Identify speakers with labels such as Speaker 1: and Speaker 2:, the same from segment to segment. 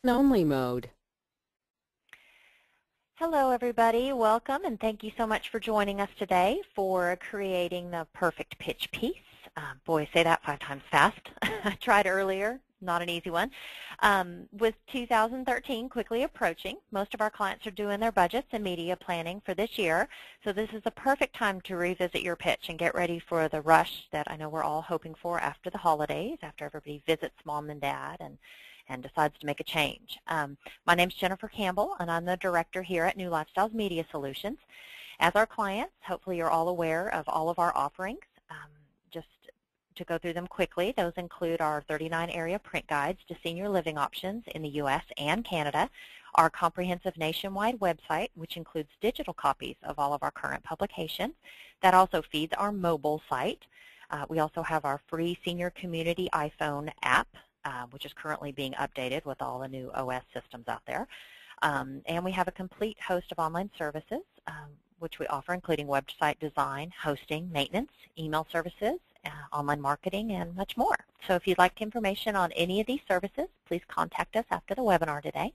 Speaker 1: listen-only mode.
Speaker 2: Hello everybody, welcome and thank you so much for joining us today for creating the perfect pitch piece. Boy, say that 5 times fast. I tried earlier, not an easy one. With 2013 quickly approaching, most of our clients are doing their budgets and media planning for this year, so this is the perfect time to revisit your pitch and get ready for the rush that I know we're all hoping for after the holidays, after everybody visits mom and dad and decides to make a change. My name's Jennifer Campbell, and I'm the director here at New Lifestyles Media Solutions. As our clients, hopefully you're all aware of all of our offerings. Just to go through them quickly, those include our 39 area print guides to senior living options in the U.S. and Canada, our comprehensive nationwide website, which includes digital copies of all of our current publications. That also feeds our mobile site. We also have our free senior community iPhone app, which is currently being updated with all the new OS systems out there. And we have a complete host of online services, which we offer, including website design, hosting, maintenance, email services, online marketing, and much more. So if you'd like information on any of these services, please contact us after the webinar today.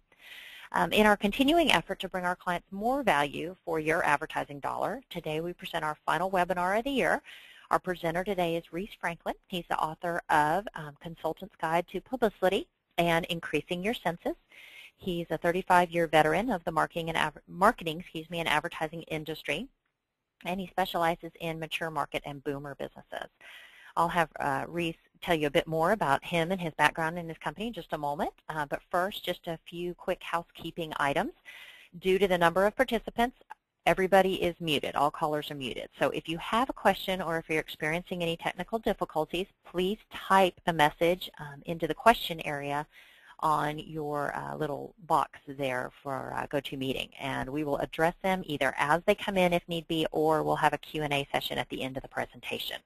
Speaker 2: In our continuing effort to bring our clients more value for your advertising dollar, today we present our final webinar of the year. Our presenter today is Reese Franklin. He's the author of Consultant's Guide to Publicity and Increasing Your Census. He's a 35-year veteran of the marketing and advertising industry, and he specializes in mature market and boomer businesses. I'll have Reese tell you a bit more about him and his background in his company in just a moment, but first, just a few quick housekeeping items. Due to the number of participants, everybody is muted. All callers are muted. So if you have a question or if you're experiencing any technical difficulties, please type a message into the question area on your little box there for GoToMeeting, and we will address them either as they come in if need be, or we'll have a Q&A session at the end of the presentation.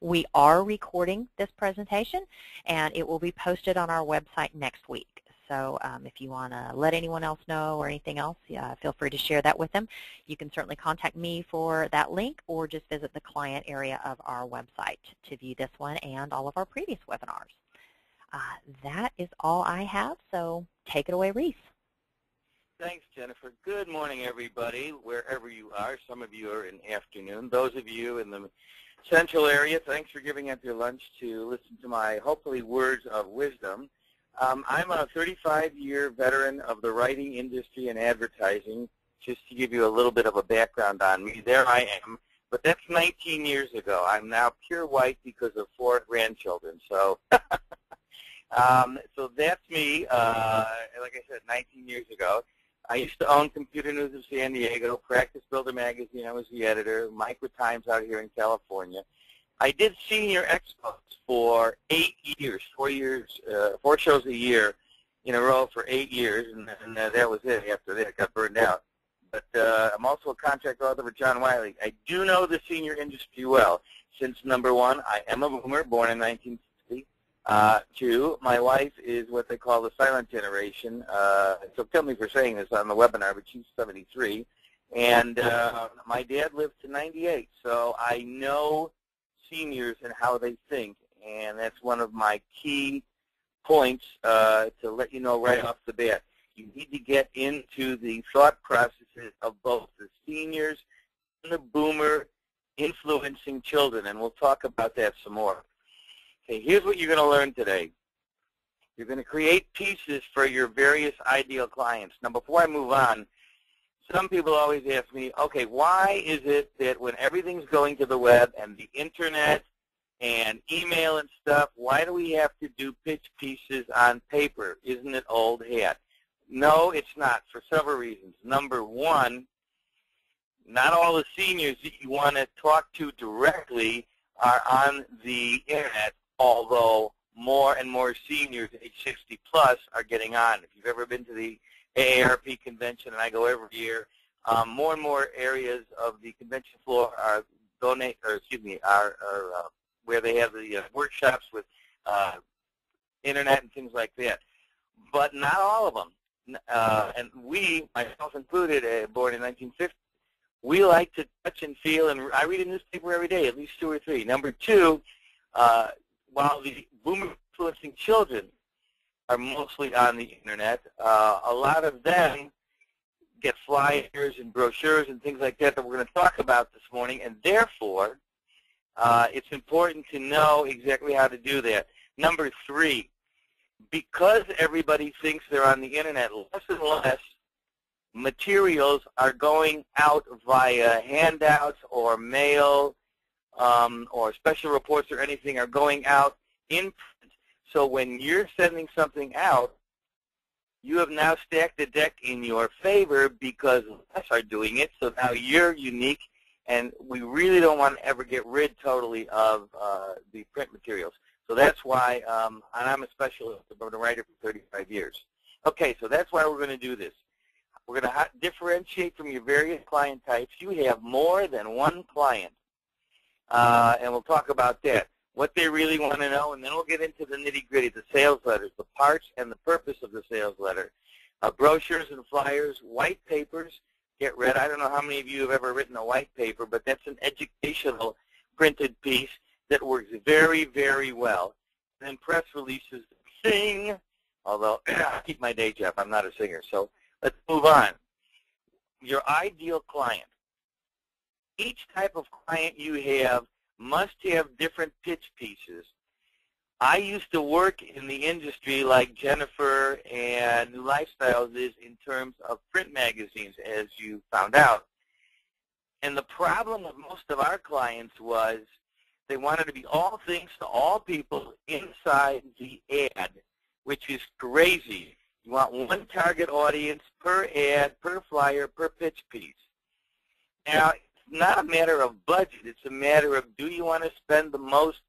Speaker 2: We are recording this presentation, and it will be posted on our website next week. So if you want to let anyone else know or anything else, feel free to share that with them. You can certainly contact me for that link or just visit the client area of our website to view this one and all of our previous webinars. That is all I have, so take it away, Reese.
Speaker 3: Thanks, Jennifer. Good morning, everybody, wherever you are. Some of you are in afternoon. Those of you in the central area, thanks for giving up your lunch to listen to my, hopefully, words of wisdom. I'm a 35-year veteran of the writing industry and advertising. Just to give you a little bit of a background on me, there I am. But that's 19 years ago. I'm now pure white because of 4 grandchildren. So, so that's me. Like I said, 19 years ago. I used to own Computer News of San Diego, Practice Builder Magazine. I was the editor, Micro Times out here in California. I did senior expos for 8 years, 4 years, 4 shows a year in a row for 8 years, and that was it. After that, I got burned out. But I'm also a contract author for John Wiley. I do know the senior industry well, since number 1, I am a boomer, born in 1960. 2, my wife is what they call the silent generation. So tell me for saying this on the webinar, but she's 73. And my dad lived to 98, so I know seniors and how they think, and that's one of my key points to let you know right off the bat. You need to get into the thought processes of both the seniors and the boomer influencing children, and we'll talk about that some more. Okay, here's what you're going to learn today. You're going to create pieces for your various ideal clients. Now, before I move on, some people always ask me, okay, why is it that when everything's going to the web and the internet and email and stuff, why do we have to do pitch pieces on paper? Isn't it old hat? No, it's not, for several reasons. Number 1, not all the seniors that you want to talk to directly are on the internet, although more and more seniors age 60 plus are getting on. If you've ever been to the AARP convention, and I go every year, more and more areas of the convention floor are where they have the workshops with internet and things like that. But not all of them. And we, myself included, born in 1950, we like to touch and feel, and I read a newspaper every day, at least 2 or 3. Number 2, while the boomer influencing children are mostly on the internet. A lot of them get flyers and brochures and things like that we're going to talk about this morning, and therefore it's important to know exactly how to do that. Number 3, because everybody thinks they're on the internet, less and less materials are going out via handouts or mail or special reports or anything are going out in print. So when you're sending something out, you have now stacked the deck in your favor because less are doing it, so now you're unique, and we really don't want to ever get rid totally of the print materials. So that's why, and I'm a specialist, I've been a writer for 35 years. Okay, so that's why we're going to do this. We're going to differentiate from your various client types. You have more than one client, and we'll talk about that, what they really want to know, and then we'll get into the nitty-gritty, the sales letters, the parts and the purpose of the sales letter, brochures and flyers, white papers, get read. I don't know how many of you have ever written a white paper, but that's an educational printed piece that works very, very well. And then press releases, sing, although I keep my day job. I'm not a singer, so let's move on. Your ideal client. Each type of client you have must have different pitch pieces. I used to work in the industry like Jennifer and New Lifestyles is in terms of print magazines, as you found out. And the problem with most of our clients was they wanted to be all things to all people inside the ad, which is crazy. You want one target audience per ad, per flyer, per pitch piece. Now, it's not a matter of budget. It's a matter of, do you want to spend the most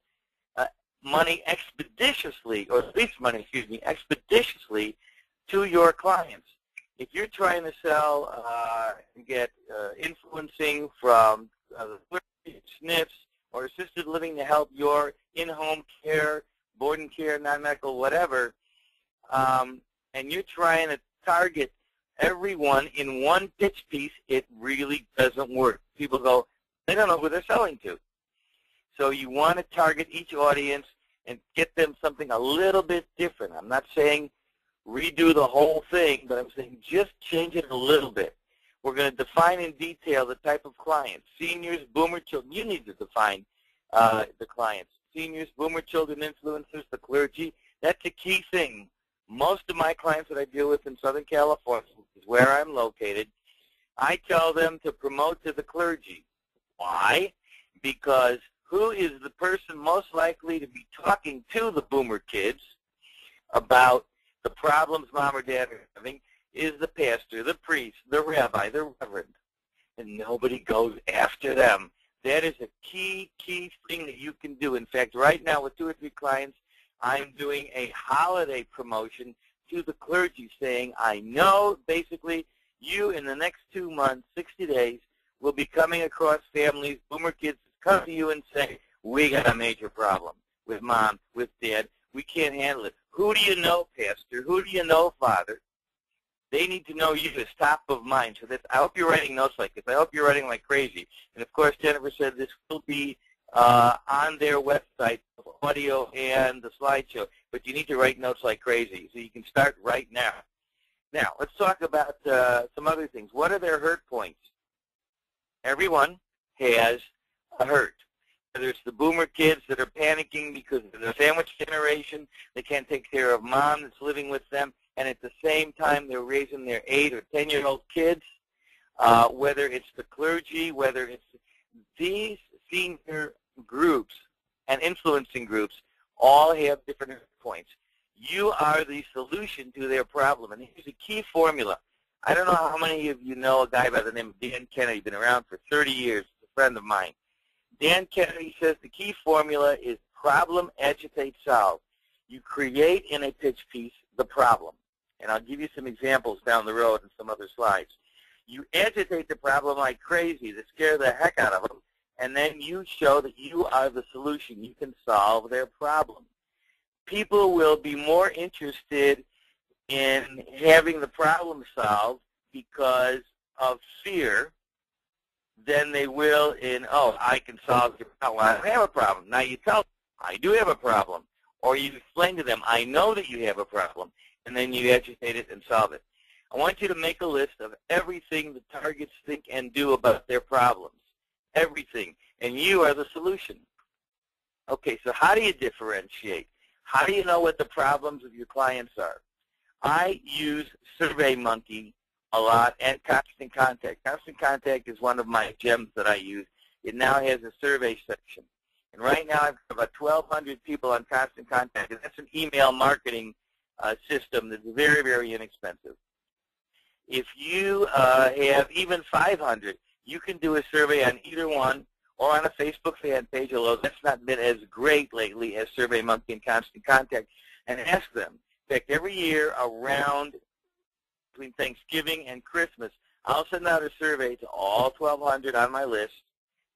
Speaker 3: money expeditiously, or at least money, expeditiously to your clients? If you're trying to sell and get influencing from SNFs or assisted living to help your in-home care, board and care, non-medical, whatever, and you're trying to target everyone in one pitch piece, it really doesn't work. People go, they don't know who they're selling to. So you want to target each audience and get them something a little bit different. I'm not saying redo the whole thing, but I'm saying just change it a little bit. We're going to define in detail the type of clients. Seniors, boomer children. You need to define the clients. Seniors, boomer children, influencers, the clergy. That's a key thing. Most of my clients that I deal with in Southern California, which is where I'm located, I tell them to promote to the clergy. Why? Because who is the person most likely to be talking to the boomer kids about the problems mom or dad are having is the pastor, the priest, the rabbi, the reverend, and nobody goes after them. That is a key thing that you can do. In fact, right now with 2 or 3 clients, I'm doing a holiday promotion to the clergy saying, I know basically you in the next 2 months, 60 days, will be coming across families, boomer kids, come to you and say, we got a major problem with mom, with dad. We can't handle it. Who do you know, pastor? Who do you know, father? They need to know you as top of mind. So I hope you're writing notes like this. I hope you're writing like crazy. And, of course, Jennifer said this will be on their website, audio and the slideshow. But you need to write notes like crazy. So you can start right now. Now, let's talk about some other things. What are their hurt points? Everyone has a hurt. Whether it's the boomer kids that are panicking because of the sandwich generation, they can't take care of mom that's living with them, and at the same time they're raising their 8 or 10-year-old kids, whether it's the clergy, whether it's these senior groups and influencing groups, all have different points. You are the solution to their problem, and here's a key formula. I don't know how many of you know a guy by the name of Dan Kennedy, been around for 30 years, a friend of mine. Dan Kennedy says the key formula is problem, agitate, solve. You create in a pitch piece the problem. And I'll give you some examples down the road in some other slides. You agitate the problem like crazy to scare the heck out of them, and then you show that you are the solution. You can solve their problem. People will be more interested in having the problem solved because of fear than they will in, oh, I can solve your problem. Well, I don't have a problem. Now you tell them, I do have a problem. or you explain to them, I know that you have a problem, and then you agitate it and solve it. I want you to make a list of everything the targets think and do about their problems. Everything. And you are the solution. Okay, so how do you differentiate? How do you know what the problems of your clients are? I use SurveyMonkey a lot and Constant Contact. Constant Contact is one of my gems that I use. It now has a survey section. And right now I've got about 1,200 people on Constant Contact, and that's an email marketing system that's very, very inexpensive. If you have even 500, you can do a survey on either one or on a Facebook fan page, although that's not been as great lately as SurveyMonkey and Constant Contact, and ask them. In fact, every year around between Thanksgiving and Christmas, I'll send out a survey to all 1,200 on my list,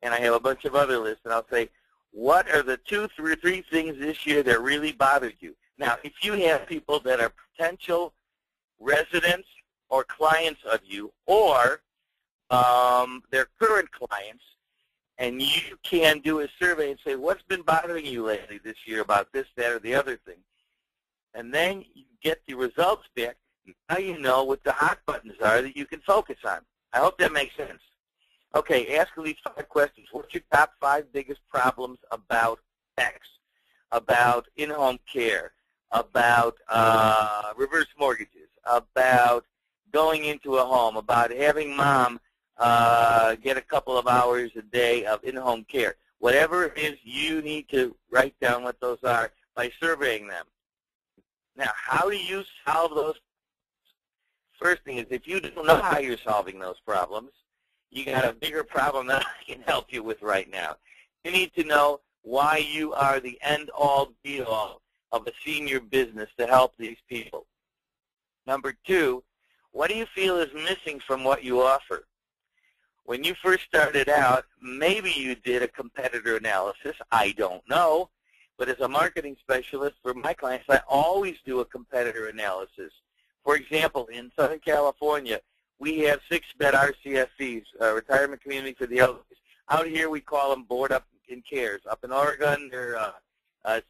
Speaker 3: and I have a bunch of other lists, and I'll say, what are the 2 or 3 things this year that really bothered you? Now, if you have people that are potential residents or clients of you, or they're current clients, and you can do a survey and say, what's been bothering you lately this year about this, that, or the other thing? And then you get the results back. Now you know what the hot buttons are that you can focus on. I hope that makes sense. Okay, ask these 5 questions. What's your top 5 biggest problems about X, about in-home care, about reverse mortgages, about going into a home, about having mom get a couple of hours a day of in-home care? Whatever it is, you need to write down what those are by surveying them. Now, how do you solve those? First thing is, if you don't know how you're solving those problems, you got a bigger problem that I can help you with right now. You need to know why you are the end-all, be-all of a senior business to help these people. Number 2, what do you feel is missing from what you offer? When you first started out, maybe you did a competitor analysis. I don't know. But as a marketing specialist for my clients, I always do a competitor analysis. For example, in Southern California, we have 6-bed RCFCs, Retirement Community for the Elderly. Out here, we call them Board Up in Cares. Up in Oregon, they're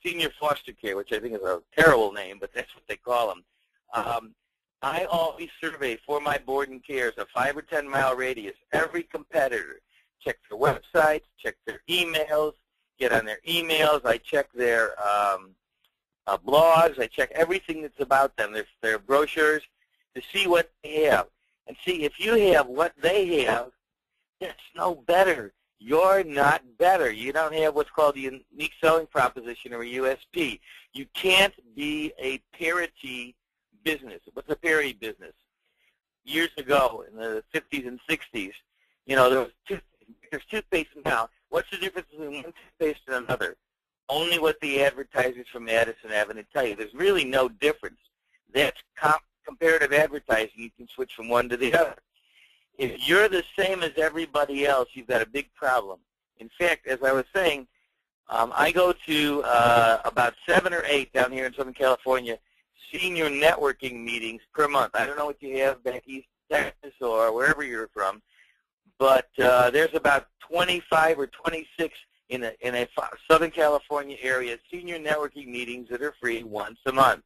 Speaker 3: Senior Foster Care, which I think is a terrible name, but that's what they call them. I always survey for my board and cares a 5 or 10 mile radius every competitor. Check their websites, check their emails, get on their emails. I check their blogs. I check everything that's about them, their brochures, to see what they have. And see, if you have what they have, that's no better. You're not better. You don't have what's called the unique selling proposition, or a USP. You can't be a parity business. What's a parity business? Years ago, in the 50s and 60s, you know, there's toothpaste now. What's the difference between one toothpaste and another? Only what the advertisers from Madison Avenue tell you. There's really no difference. That's comparative advertising. You can switch from one to the other. If you're the same as everybody else, you've got a big problem. In fact, as I was saying, I go to about 7 or 8 down here in Southern California senior networking meetings per month. I don't know what you have back east Texas or wherever you're from, but there's about 25 or 26 in a Southern California area senior networking meetings that are free once a month.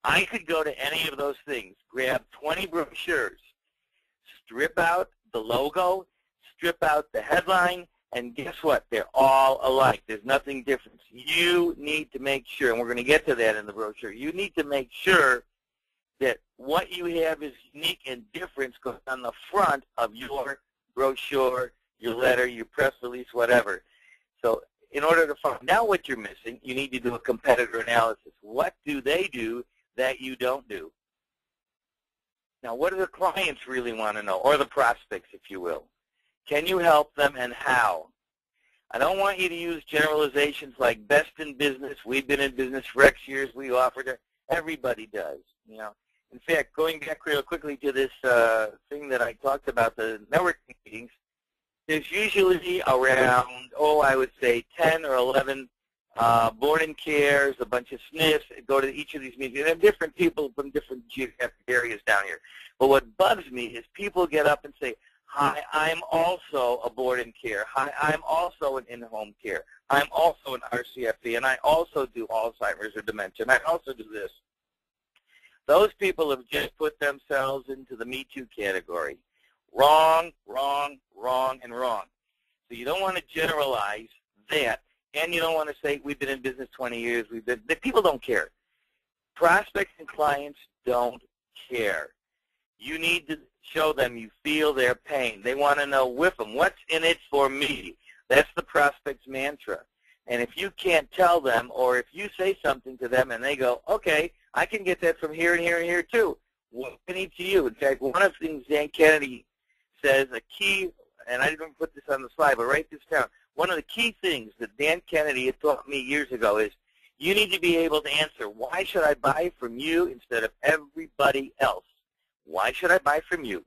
Speaker 3: I could go to any of those things, grab 20 brochures, strip out the logo, strip out the headline, and guess what? They're all alike. There's nothing different. You need to make sure, and we're going to get to that in the brochure, you need to make sure that what you have is unique and different goes on the front of your brochure, your letter, your press release, whatever. So in order to find out what you're missing, you need to do a competitor analysis. What do they do that you don't do? Now, what do the clients really want to know, or the prospects, if you will? Can you help them, and how? I don't want you to use generalizations like best in business, we've been in business for X years, we offered it. Everybody does, you know. In fact, going back real quickly to this thing that I talked about, the networking meetings, there's usually around, I would say 10 or 11 board and cares, a bunch of SNFs, go to each of these meetings. There are different people from different geographic areas down here. But what bugs me is people get up and say, Hi, I'm also a board and care. Hi, I'm also an in-home care. I'm also an RCFP, and I also do Alzheimer's or dementia, and I also do this. Those people have just put themselves into the Me Too category. Wrong, wrong, wrong, and wrong. So you don't want to generalize that, and you don't want to say, we've been in business 20 years. People don't care. Prospects and clients don't care. You need to show them you feel their pain. They want to know with them, what's in it for me? That's the prospect's mantra. And if you can't tell them, or if you say something to them and they go, okay, I can get that from here and here and here too, what's in it to you? In fact, one of the things Dan Kennedy says, a key, and I didn't put this on the slide, but write this down. One of the key things that Dan Kennedy had taught me years ago is you need to be able to answer, why should I buy from you instead of everybody else? Why should I buy from you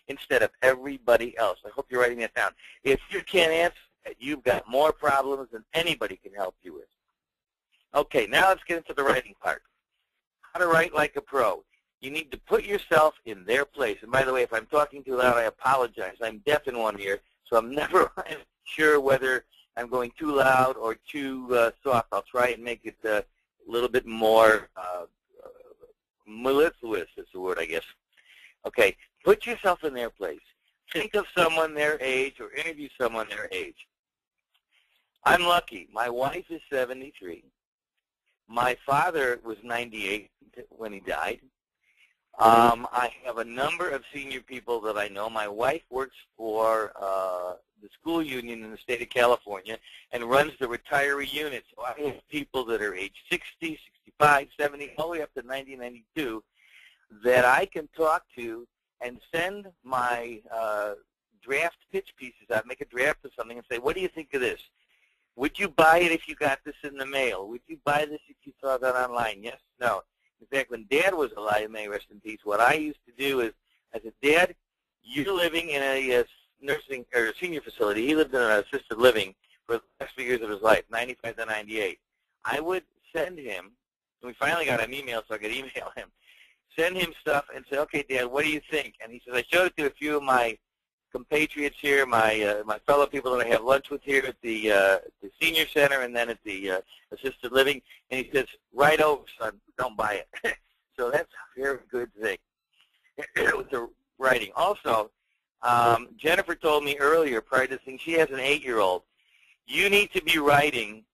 Speaker 3: instead of everybody else? I hope you're writing that down. If you can't answer that, you've got more problems than anybody can help you with. Okay, now let's get into the writing part. How to write like a pro. You need to put yourself in their place. And by the way, if I'm talking too loud, I apologize. I'm deaf in one ear, so I'm never sure whether I'm going too loud or too soft. I'll try and make it a little bit more mellifluous is the word, I guess. Okay, put yourself in their place. Think of someone their age or interview someone their age. I'm lucky. My wife is 73. My father was 98 when he died. I have a number of senior people that I know. My wife works for the school union in the state of California and runs the retiree unit. So I have people that are age 60, 65, 70, all the way up to 90, 92 that I can talk to and send my draft pitch pieces out, make a draft of something and say, what do you think of this? Would you buy it if you got this in the mail? Would you buy this if you saw that online? Yes, no. In fact, when Dad was alive, may he rest in peace, what I used to do is, I said, Dad, you're living in a nursing or senior facility. He lived in an assisted living for the last few years of his life, 95 to 98. I would send him, and we finally got an email so I could email him, send him stuff and say, okay, Dad, what do you think? And he says, I showed it to a few of my compatriots here, my fellow people that I have lunch with here at the senior center and then at the assisted living. And he says, right over, son, don't buy it. So that's a very good thing with the writing. Also, Jennifer told me earlier, prior to this thing, she has an 8-year-old. You need to be writing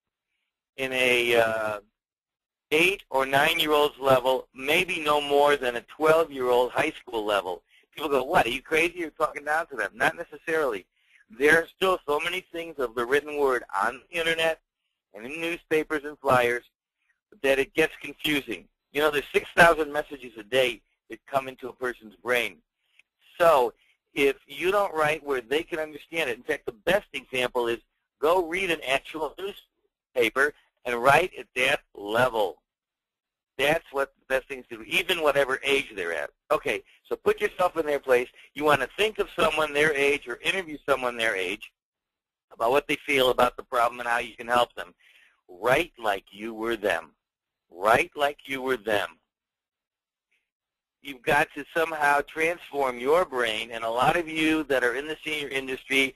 Speaker 3: in a 8 or 9-year-old's level, maybe no more than a 12-year-old high school level. People go, what, are you crazy? You're talking down to them. Not necessarily. There are still so many things of the written word on the Internet and in newspapers and flyers that it gets confusing. You know, there's 6,000 messages a day that come into a person's brain. So if you don't write where they can understand it, in fact, the best example is go read an actual newspaper and write at that level. That's what the best things to do, even whatever age they're at. Okay, so put yourself in their place. You want to think of someone their age or interview someone their age about what they feel about the problem and how you can help them. Write like you were them. Write like you were them. You've got to somehow transform your brain, and a lot of you that are in the senior industry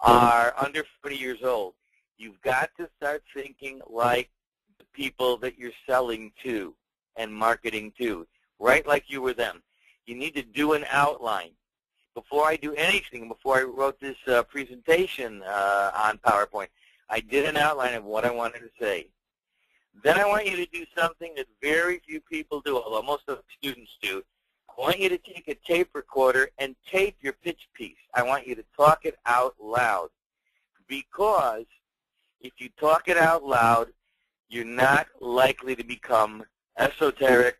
Speaker 3: are under 40 years old. You've got to start thinking like the people that you're selling to and marketing to. Write like you were them. You need to do an outline. Before I do anything, before I wrote this presentation on PowerPoint, I did an outline of what I wanted to say. Then I want you to do something that very few people do, although most of the students do. I want you to take a tape recorder and tape your pitch piece. I want you to talk it out loud, because if you talk it out loud, you're not likely to become esoteric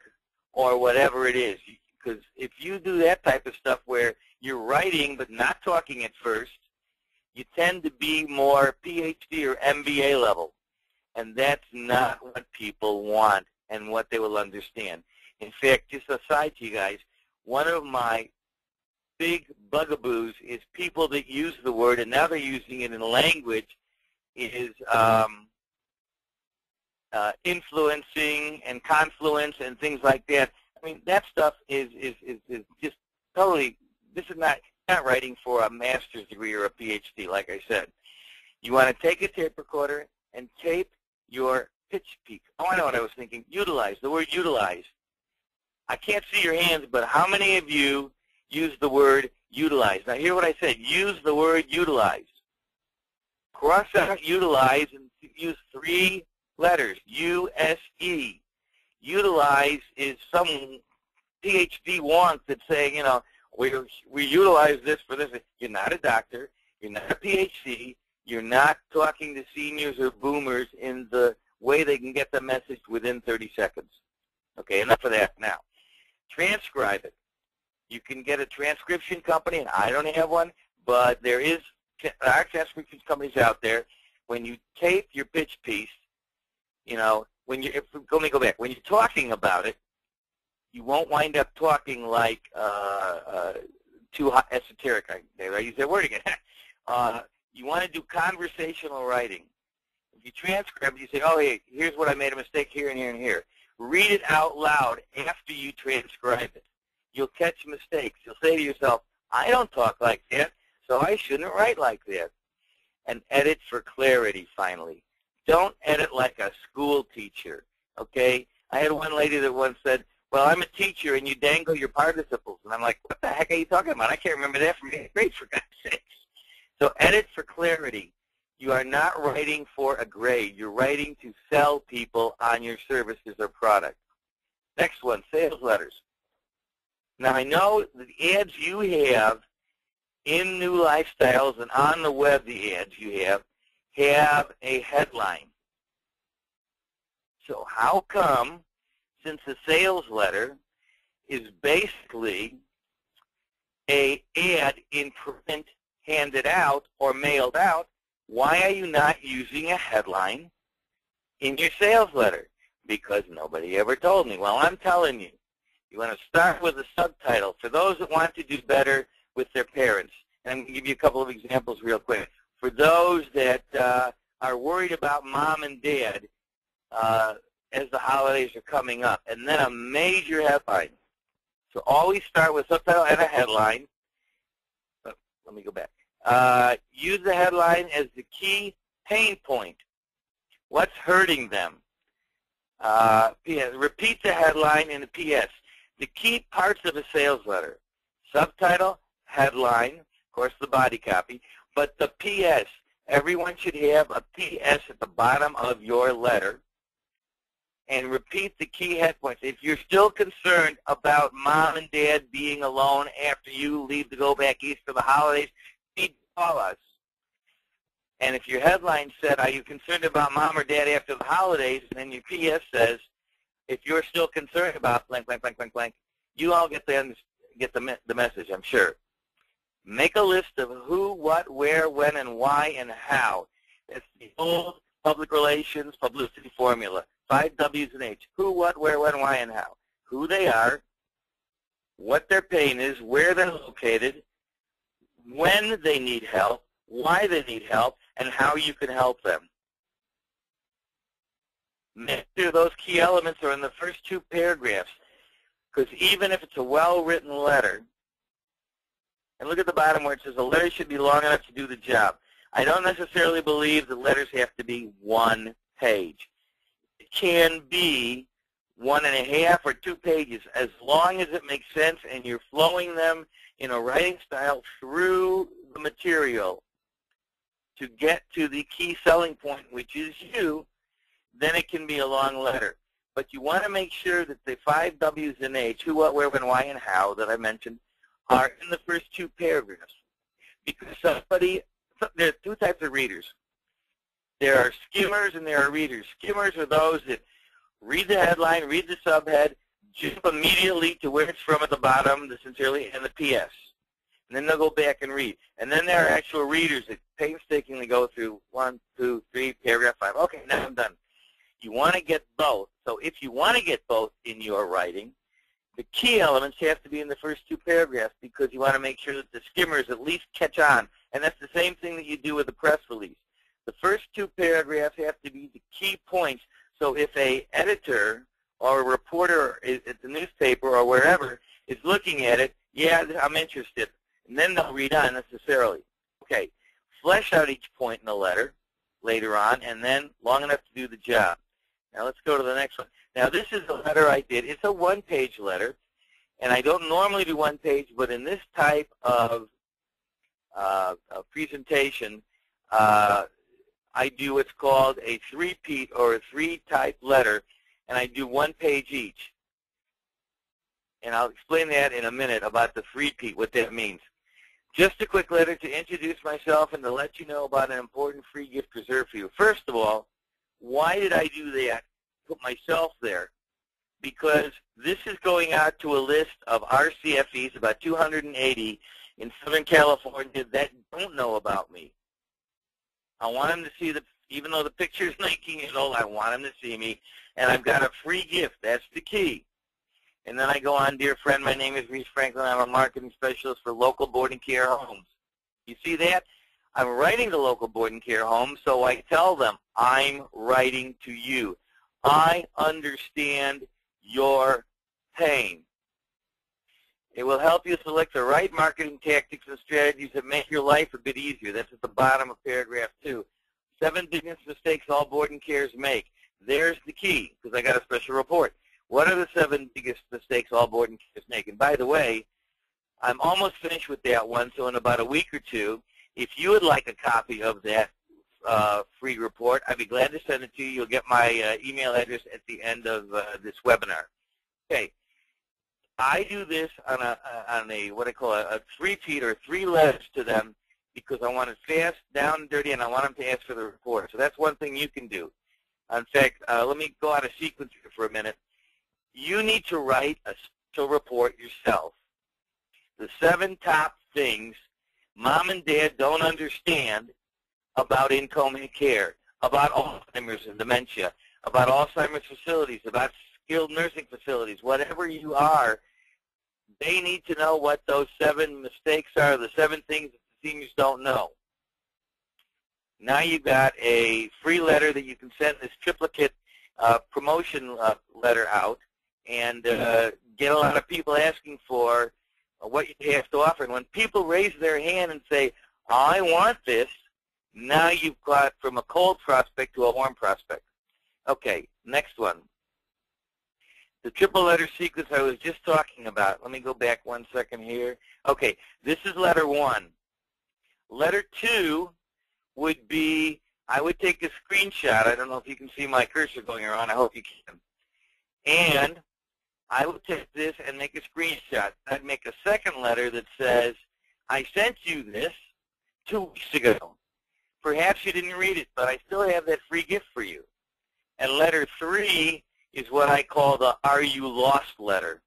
Speaker 3: or whatever it is. Because if you do that type of stuff where you're writing but not talking at first, you tend to be more PhD or MBA level. And that's not what people want and what they will understand. In fact, just aside to you guys, one of my big bugaboos is people that use the word, and now they're using it in language, is influencing and confluence and things like that. I mean, that stuff is just totally, this is not, not writing for a master's degree or a PhD, like I said. You want to take a tape recorder and tape your pitch piece. Oh, I know what I was thinking. Utilize, the word utilize. I can't see your hands, but how many of you use the word utilize? Now, hear what I said. Use the word utilize. Cross out utilize and use 3 letters, U-S-E. Utilize is some PhD wonk that's saying, you know, we utilize this for this. You're not a doctor. You're not a PhD. You're not talking to seniors or boomers in the way they can get the message within 30 seconds. Okay, enough of that now. Transcribe it. You can get a transcription company, and I don't have one, but there are transcription companies out there. When you tape your pitch piece, you know, let me go back. When you're talking about it, you won't wind up talking like too esoteric. I use that word again. You want to do conversational writing. If you transcribe it, you say, oh, hey, here's what I made a mistake here and here and here. Read it out loud after you transcribe it. You'll catch mistakes. You'll say to yourself, I don't talk like that, so I shouldn't write like that. And edit for clarity, finally. Don't edit like a school teacher, okay? I had one lady that once said, well, I'm a teacher, and you dangle your participles. And I'm like, what the heck are you talking about? I can't remember that from 8th grade, for God's sakes. So edit for clarity. You are not writing for a grade. You're writing to sell people on your services or product. Next one, sales letters. Now, I know the ads you have in New Lifestyles and on the web, the ads you have a headline. So how come, since a sales letter is basically an ad in print handed out or mailed out, why are you not using a headline in your sales letter? Because nobody ever told me. Well, I'm telling you. You want to start with a subtitle for those that want to do better with their parents. And I'm going to give you a couple of examples real quick. For those that are worried about mom and dad as the holidays are coming up, and then a major headline. So always start with subtitle and a headline. Let me go back. Use the headline as the key pain point. What's hurting them? Repeat the headline in the PS. The key parts of a sales letter. Subtitle, headline, of course the body copy, but the PS. Everyone should have a PS at the bottom of your letter. And repeat the key head points. If you're still concerned about mom and dad being alone after you leave to go back east for the holidays, call us. And if your headline said, are you concerned about mom or dad after the holidays, and then your PS says, if you're still concerned about blank, blank, blank, blank, blank, you all get the message, I'm sure. Make a list of who, what, where, when, and why, and how. It's the old public relations publicity formula. 5 W's and H. Who, what, where, when, why, and how. Who they are, what their pain is, where they're located, when they need help, why they need help, and how you can help them. Make sure those key elements are in the first 2 paragraphs, because even if it's a well-written letter, and look at the bottom where it says a letter should be long enough to do the job. I don't necessarily believe that letters have to be 1 page. It can be 1.5 or 2 pages, as long as it makes sense and you're flowing them in a writing style through the material to get to the key selling point, which is you. Then it can be a long letter. But you want to make sure that the 5 W's and H, who, what, where, when, why, and how, that I mentioned, are in the first 2 paragraphs. Because there are 2 types of readers. There are skimmers and there are readers. Skimmers are those that read the headline, read the subhead, jump immediately to where it's from at the bottom, the sincerely, and the PS. And then they'll go back and read. And then there are actual readers that painstakingly go through 1, 2, 3, paragraph 5. Okay, now I'm done. You want to get both. So if you want to get both in your writing, the key elements have to be in the first 2 paragraphs, because you want to make sure that the skimmers at least catch on. And that's the same thing that you do with a press release. The first 2 paragraphs have to be the key points. So if an editor or a reporter at the newspaper or wherever is looking at it, yeah, I'm interested. And then they'll read on necessarily. Okay, flesh out each point in the letter later on, and then long enough to do the job. Now let's go to the next one. Now this is a letter I did. It's a one-page letter, and I don't normally do one page, but in this type of presentation, I do what's called a three-peat or a three-type letter, and I do one page each. And I'll explain that in a minute about the three-peat, what that means. Just a quick letter to introduce myself and to let you know about an important free gift reserved for you. First of all, why did I do that? Put myself there. Because this is going out to a list of RCFEs, about 280 in Southern California, that don't know about me. I want them to see, even though the picture is 19 years old, I want them to see me, and I've got a free gift. That's the key. And then I go on, dear friend, my name is Reese Franklin. I'm a marketing specialist for local boarding care homes. You see that? I'm writing to local boarding care homes, so I tell them, I'm writing to you. I understand your pain. It will help you select the right marketing tactics and strategies that make your life a bit easier. That's at the bottom of paragraph 2. 7 biggest mistakes all boarding cares make. There's the key, because I got a special report. What are the 7 biggest mistakes all boarding cares make? And by the way, I'm almost finished with that one, so in about a week or two, if you would like a copy of that free report, I'd be glad to send it to you. You'll get my email address at the end of this webinar. Okay, I do this on a what I call a three-peat or 3 letters to them because I want it fast, down, and dirty, and I want them to ask for the report. So that's one thing you can do. In fact, let me go out of sequence here for a minute. You need to write a special report yourself. The 7 top things Mom and Dad don't understand about in-home care, about Alzheimer's and dementia, about Alzheimer's facilities, about skilled nursing facilities, whatever you are, they need to know what those 7 mistakes are, the 7 things that the seniors don't know. Now you've got a free letter that you can send this triplicate promotion letter out and get a lot of people asking for what you have to offer. And when people raise their hand and say, I want this, now you've got from a cold prospect to a warm prospect. Okay, next one. The triple letter sequence I was just talking about. Let me go back 1 second here. Okay, this is letter 1. Letter 2 would be, I would take a screenshot. I don't know if you can see my cursor going around. I hope you can. And I would take this and make a screenshot. I'd make a second letter that says, I sent you this 2 weeks ago. Perhaps you didn't read it, but I still have that free gift for you. And letter 3 is what I call the Are You Lost letter.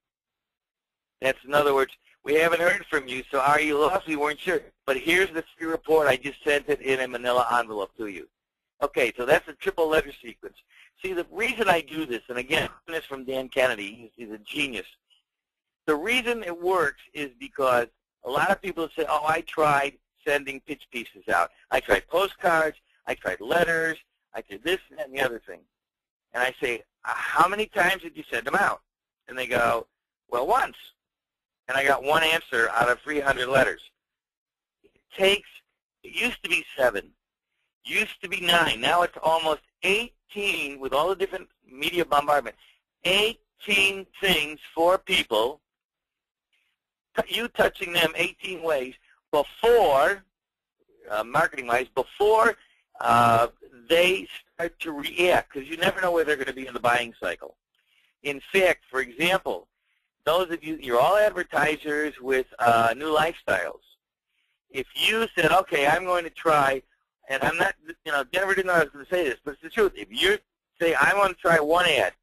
Speaker 3: That's, in other words, we haven't heard from you, so are you lost? We weren't sure. But here's the free report. I just sent it in a manila envelope to you. Okay, so that's a triple letter sequence. See, the reason I do this, and again, this is from Dan Kennedy. He's a genius. The reason it works is because a lot of people say, oh, I tried sending pitch pieces out. I tried postcards. I tried letters. I did this and the other thing. And I say, how many times did you send them out? And they go, well, once. And I got 1 answer out of 300 letters. It used to be 7. Used to be 9. Now it's almost 18 with all the different media bombardment. 18 things for people, you touching them 18 ways before, marketing-wise, before they start to react, because you never know where they're going to be in the buying cycle. In fact, for example, those of you, you're all advertisers with new lifestyles. If you said, okay, I'm going to try, and I'm not, Denver didn't know I was going to say this, but it's the truth. If you say, I want to try 1 ad,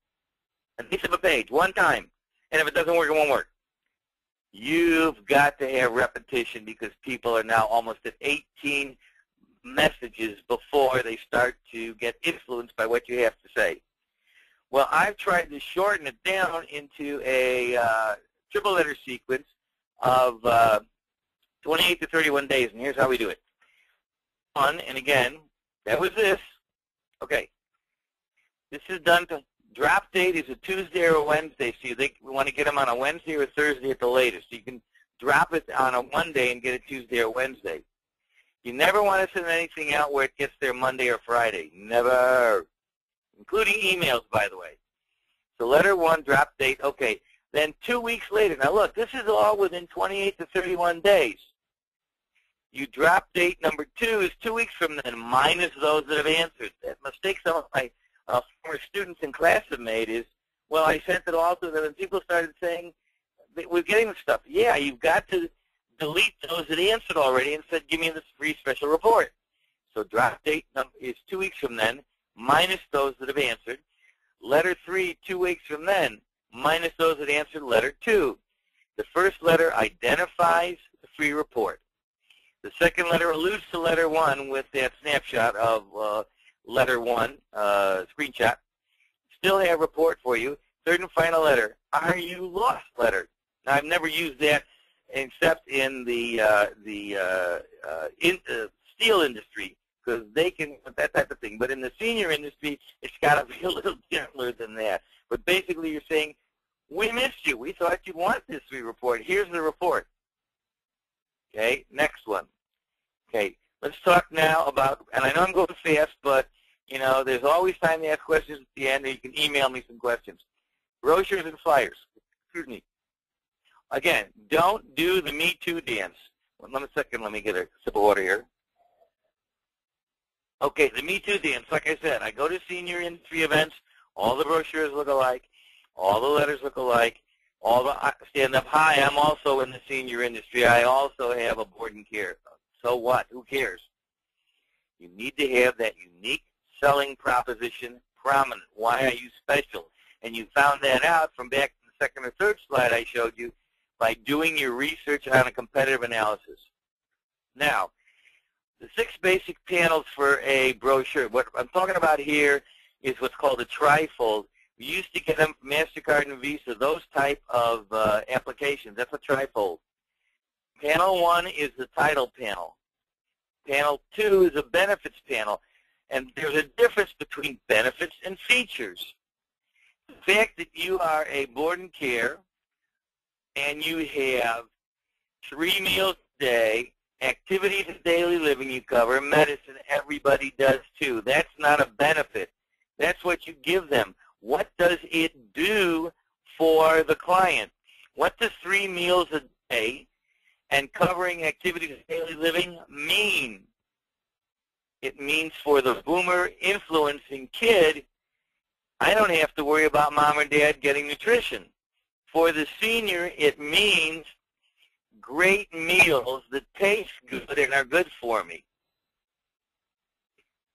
Speaker 3: a piece of a page, 1 time, and if it doesn't work, it won't work. You've got to have repetition because people are now almost at 18 messages before they start to get influenced by what you have to say. Well, I've tried to shorten it down into a triple letter sequence of 28 to 31 days, and here's how we do it. 1, and again, that was this. Okay. This is done to, drop date is a Tuesday or a Wednesday, so we want to get them on a Wednesday or a Thursday at the latest. So you can drop it on a Monday and get it Tuesday or Wednesday. You never want to send anything out where it gets there Monday or Friday. Never. Including emails, by the way. So letter 1, drop date, okay. Then 2 weeks later, now look, this is all within 28 to 31 days. You drop date number 2 is 2 weeks from then, minus those that have answered. That mistake some of my former students in class have made is, well, I sent it all to them, and people started saying, we're getting the stuff. Yeah, you've got to delete those that answered already and said, give me this free special report. So drop date is 2 weeks from then, minus those that have answered. Letter 3, 2 weeks from then, minus those that answered letter 2. The first letter identifies the free report. The second letter alludes to letter 1 with that snapshot of letter 1, screenshot. Still have report for you. Third and final letter, are you lost letter. Now, I've never used that except in the steel industry, because they can, that type of thing. But in the senior industry, it's got to be a little gentler than that. But basically, you're saying, we missed you. We thought you'd want this free report. Here's the report. Okay, next one. Okay, let's talk now about, and I know I'm going fast, but, you know, there's always time to ask questions at the end, and you can email me some questions. Brochures and flyers. Excuse me. Again, don't do the Me Too dance. Well, let me get a sip of water here. Okay, the Me Too dance, like I said, I go to senior industry events, all the brochures look alike, all the letters look alike, all the stand up, hi, I'm also in the senior industry, I also have a board and care. So what? Who cares? You need to have that unique selling proposition prominent. Why are you special? And you found that out from back to the second or third slide I showed you by doing your research on a competitive analysis. Now, the 6 basic panels for a brochure. What I'm talking about here is what's called a trifold. We used to get them from MasterCard and Visa, those type of applications. That's a trifold. Panel 1 is the title panel. Panel 2 is a benefits panel. And there's a difference between benefits and features. The fact that you are a board and care and you have 3 meals a day, activities of daily living you cover, medicine, everybody does too. That's not a benefit. That's what you give them. What does it do for the client? What does 3 meals a day and covering activities of daily living mean? It means for the boomer influencing kid, I don't have to worry about mom or dad getting nutrition. For the senior, it means great meals that taste good and are good for me.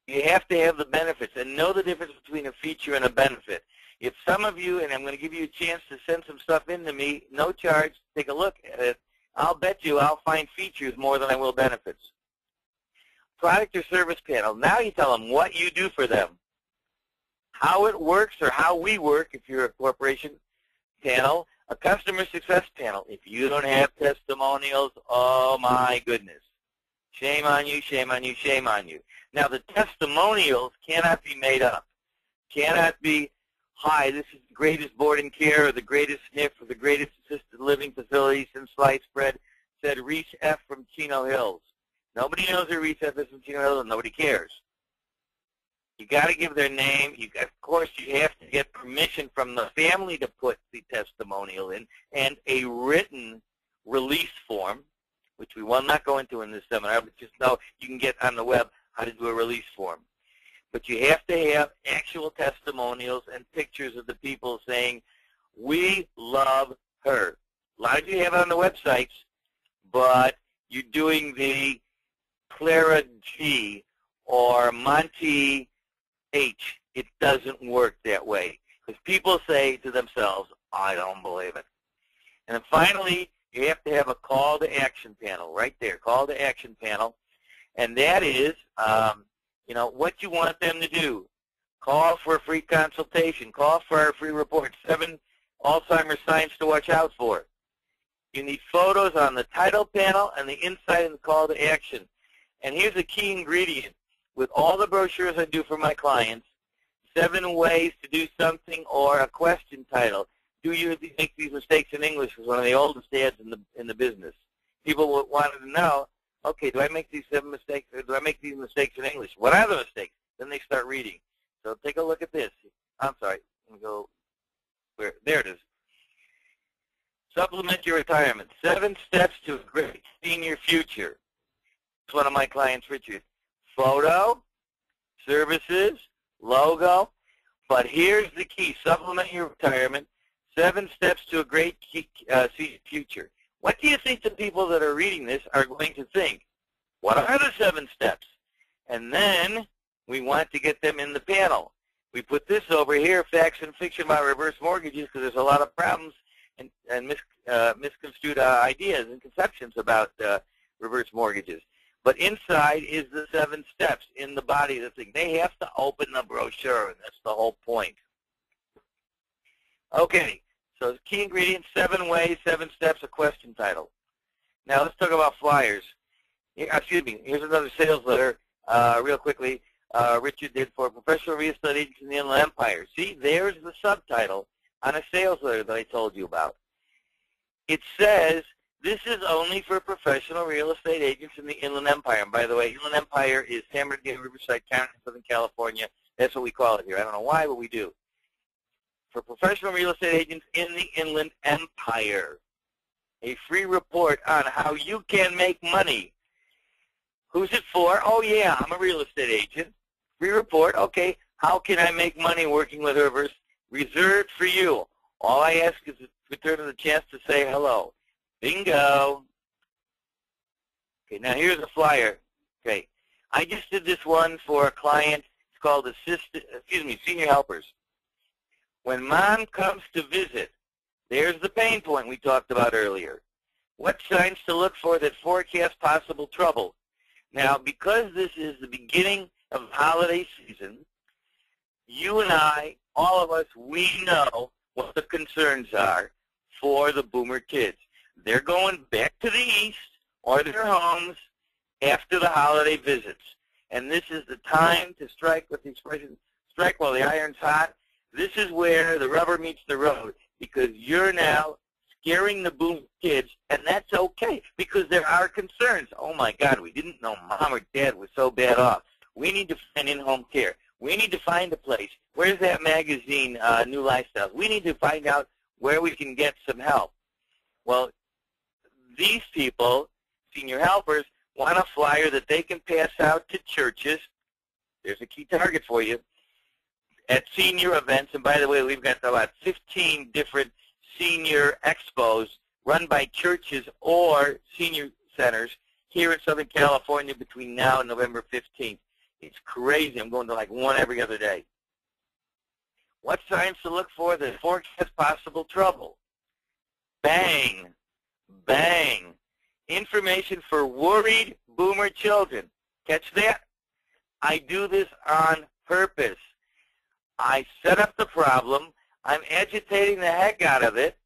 Speaker 3: You have to have the benefits and know the difference between a feature and a benefit. If some of you, and I'm going to give you a chance to send some stuff in to me, no charge, take a look at it, I'll bet you I'll find features more than I will benefits. Product or service panel. Now you tell them what you do for them. How it works or how we work if you're a corporation panel. A customer success panel. If you don't have testimonials, oh my goodness. Shame on you, shame on you, shame on you. Now the testimonials cannot be made up. Cannot be, hi, this is the greatest board and care or the greatest SNF or the greatest assisted living facility since sliced bread, said Reese F. from Chino Hills. Nobody knows who Reese F. is from Chino Hills and nobody cares. You got to give their name. Of course, you have to get permission from the family to put the testimonial in, and a written release form, which we will not go into in this seminar, but just know you can get on the web how to do a release form. But you have to have actual testimonials and pictures of the people saying, we love her. A lot of you have it on the websites, but you're doing the Clara G or Monty H. It doesn't work that way because people say to themselves, I don't believe it. And then finally, you have to have a call to action panel right there, call to action panel. And that is, what you want them to do. Call for a free consultation. Call for our free report, 7 Alzheimer's signs to watch out for. You need photos on the title panel and the inside of the call to action. And here's a key ingredient. With all the brochures I do for my clients, 7 ways to do something or a question title. Do you make these mistakes in English? Is one of the oldest ads in the business. people wanted to know, okay, do I make these 7 mistakes, or do I make these mistakes in English? What are the mistakes? Then they start reading. So take a look at this. I'm sorry. Let me go where. There it is. Supplement your retirement. 7 steps to a great senior future. It's one of my clients, Richard. Photo, services, logo. But here's the key. Supplement your retirement. 7 steps to a great senior future. What do you think the people that are reading this are going to think? What are the 7 steps? And then we want to get them in the panel. We put this over here, facts and fiction about reverse mortgages, because there's a lot of problems and misconstrued ideas and conceptions about reverse mortgages. But inside is the 7 steps in the body of the thing. They have to open the brochure, and that's the whole point. Okay, so key ingredients, 7 ways, 7 steps, a question title. Now let's talk about flyers. Excuse me, here's another sales letter real quickly. Richard did for professional real estate agents in the Inland Empire. See, there's the subtitle on a sales letter that I told you about. It says, this is only for professional real estate agents in the Inland Empire. And by the way, Inland Empire is San Bernardino, Riverside County, Southern California. That's what we call it here. I don't know why, but we do. For professional real estate agents in the Inland Empire. A free report on how you can make money. Who's it for? Oh, yeah, I'm a real estate agent. Free report. Okay, how can I make money working with Herbers? Reserved for you. All I ask is to return the chance to say hello. Bingo. Okay, now here's a flyer. Okay, I just did this one for a client. It's called Senior Helpers. When mom comes to visit, there's the pain point we talked about earlier. What signs to look for that forecast possible trouble? Now, because this is the beginning of holiday season, you and I, all of us, we know what the concerns are for the boomer kids. They're going back to the east or their homes after the holiday visits. And this is the time to strike, with the expression, strike while the iron's hot. This is where the rubber meets the road, because you're now scaring the boomer kids, and that's okay, because there are concerns. Oh, my God, we didn't know mom or dad was so bad off. We need to find in-home care. We need to find a place. Where's that magazine, New Lifestyles? We need to find out where we can get some help. Well, these people, senior helpers, want a flyer that they can pass out to churches. There's a key target for you. At senior events, and by the way, we've got about 15 different senior expos run by churches or senior centers here in Southern California between now and November 15th. It's crazy. I'm going to like one every other day. What signs to look for that forecast possible trouble? Bang. Bang. Information for worried boomer children. Catch that? I do this on purpose. I set up the problem. I'm agitating the heck out of it,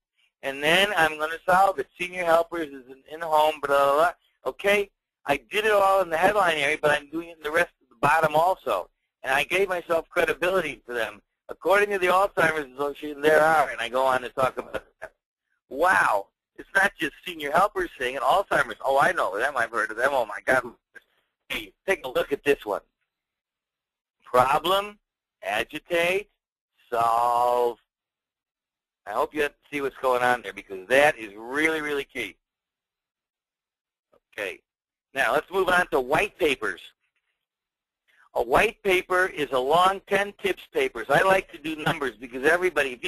Speaker 3: and then I'm going to solve it. Senior Helpers is in the home, blah, blah, blah. Okay? I did it all in the headline area, but I'm doing it in the rest of the bottom also. And I gave myself credibility to them. According to the Alzheimer's Association, there are, and I go on to talk about that. Wow. It's not just Senior Helpers saying it, Alzheimer's. Oh, I know them. I've heard of them. Oh, my God. Hey, take a look at this one. Problem, agitate, solve. I hope you see what's going on there, because that is really, really key. Okay. Now, let's move on to white papers. A white paper is a long 10 tips papers. I like to do numbers because everybody,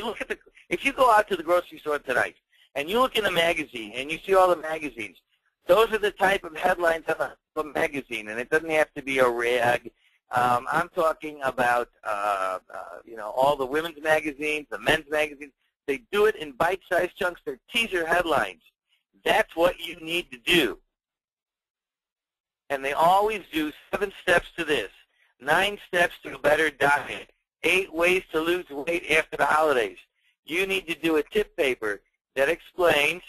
Speaker 3: if you go out to the grocery store tonight and you look in the magazine and you see all the magazines, those are the type of headlines of a magazine, and it doesn't have to be a rag. I'm talking about, all the women's magazines, the men's magazines. They do it in bite-sized chunks. They're teaser headlines. That's what you need to do. And they always do 7 steps to this, 9 steps to a better diet, 8 ways to lose weight after the holidays. You need to do a tip paper that explains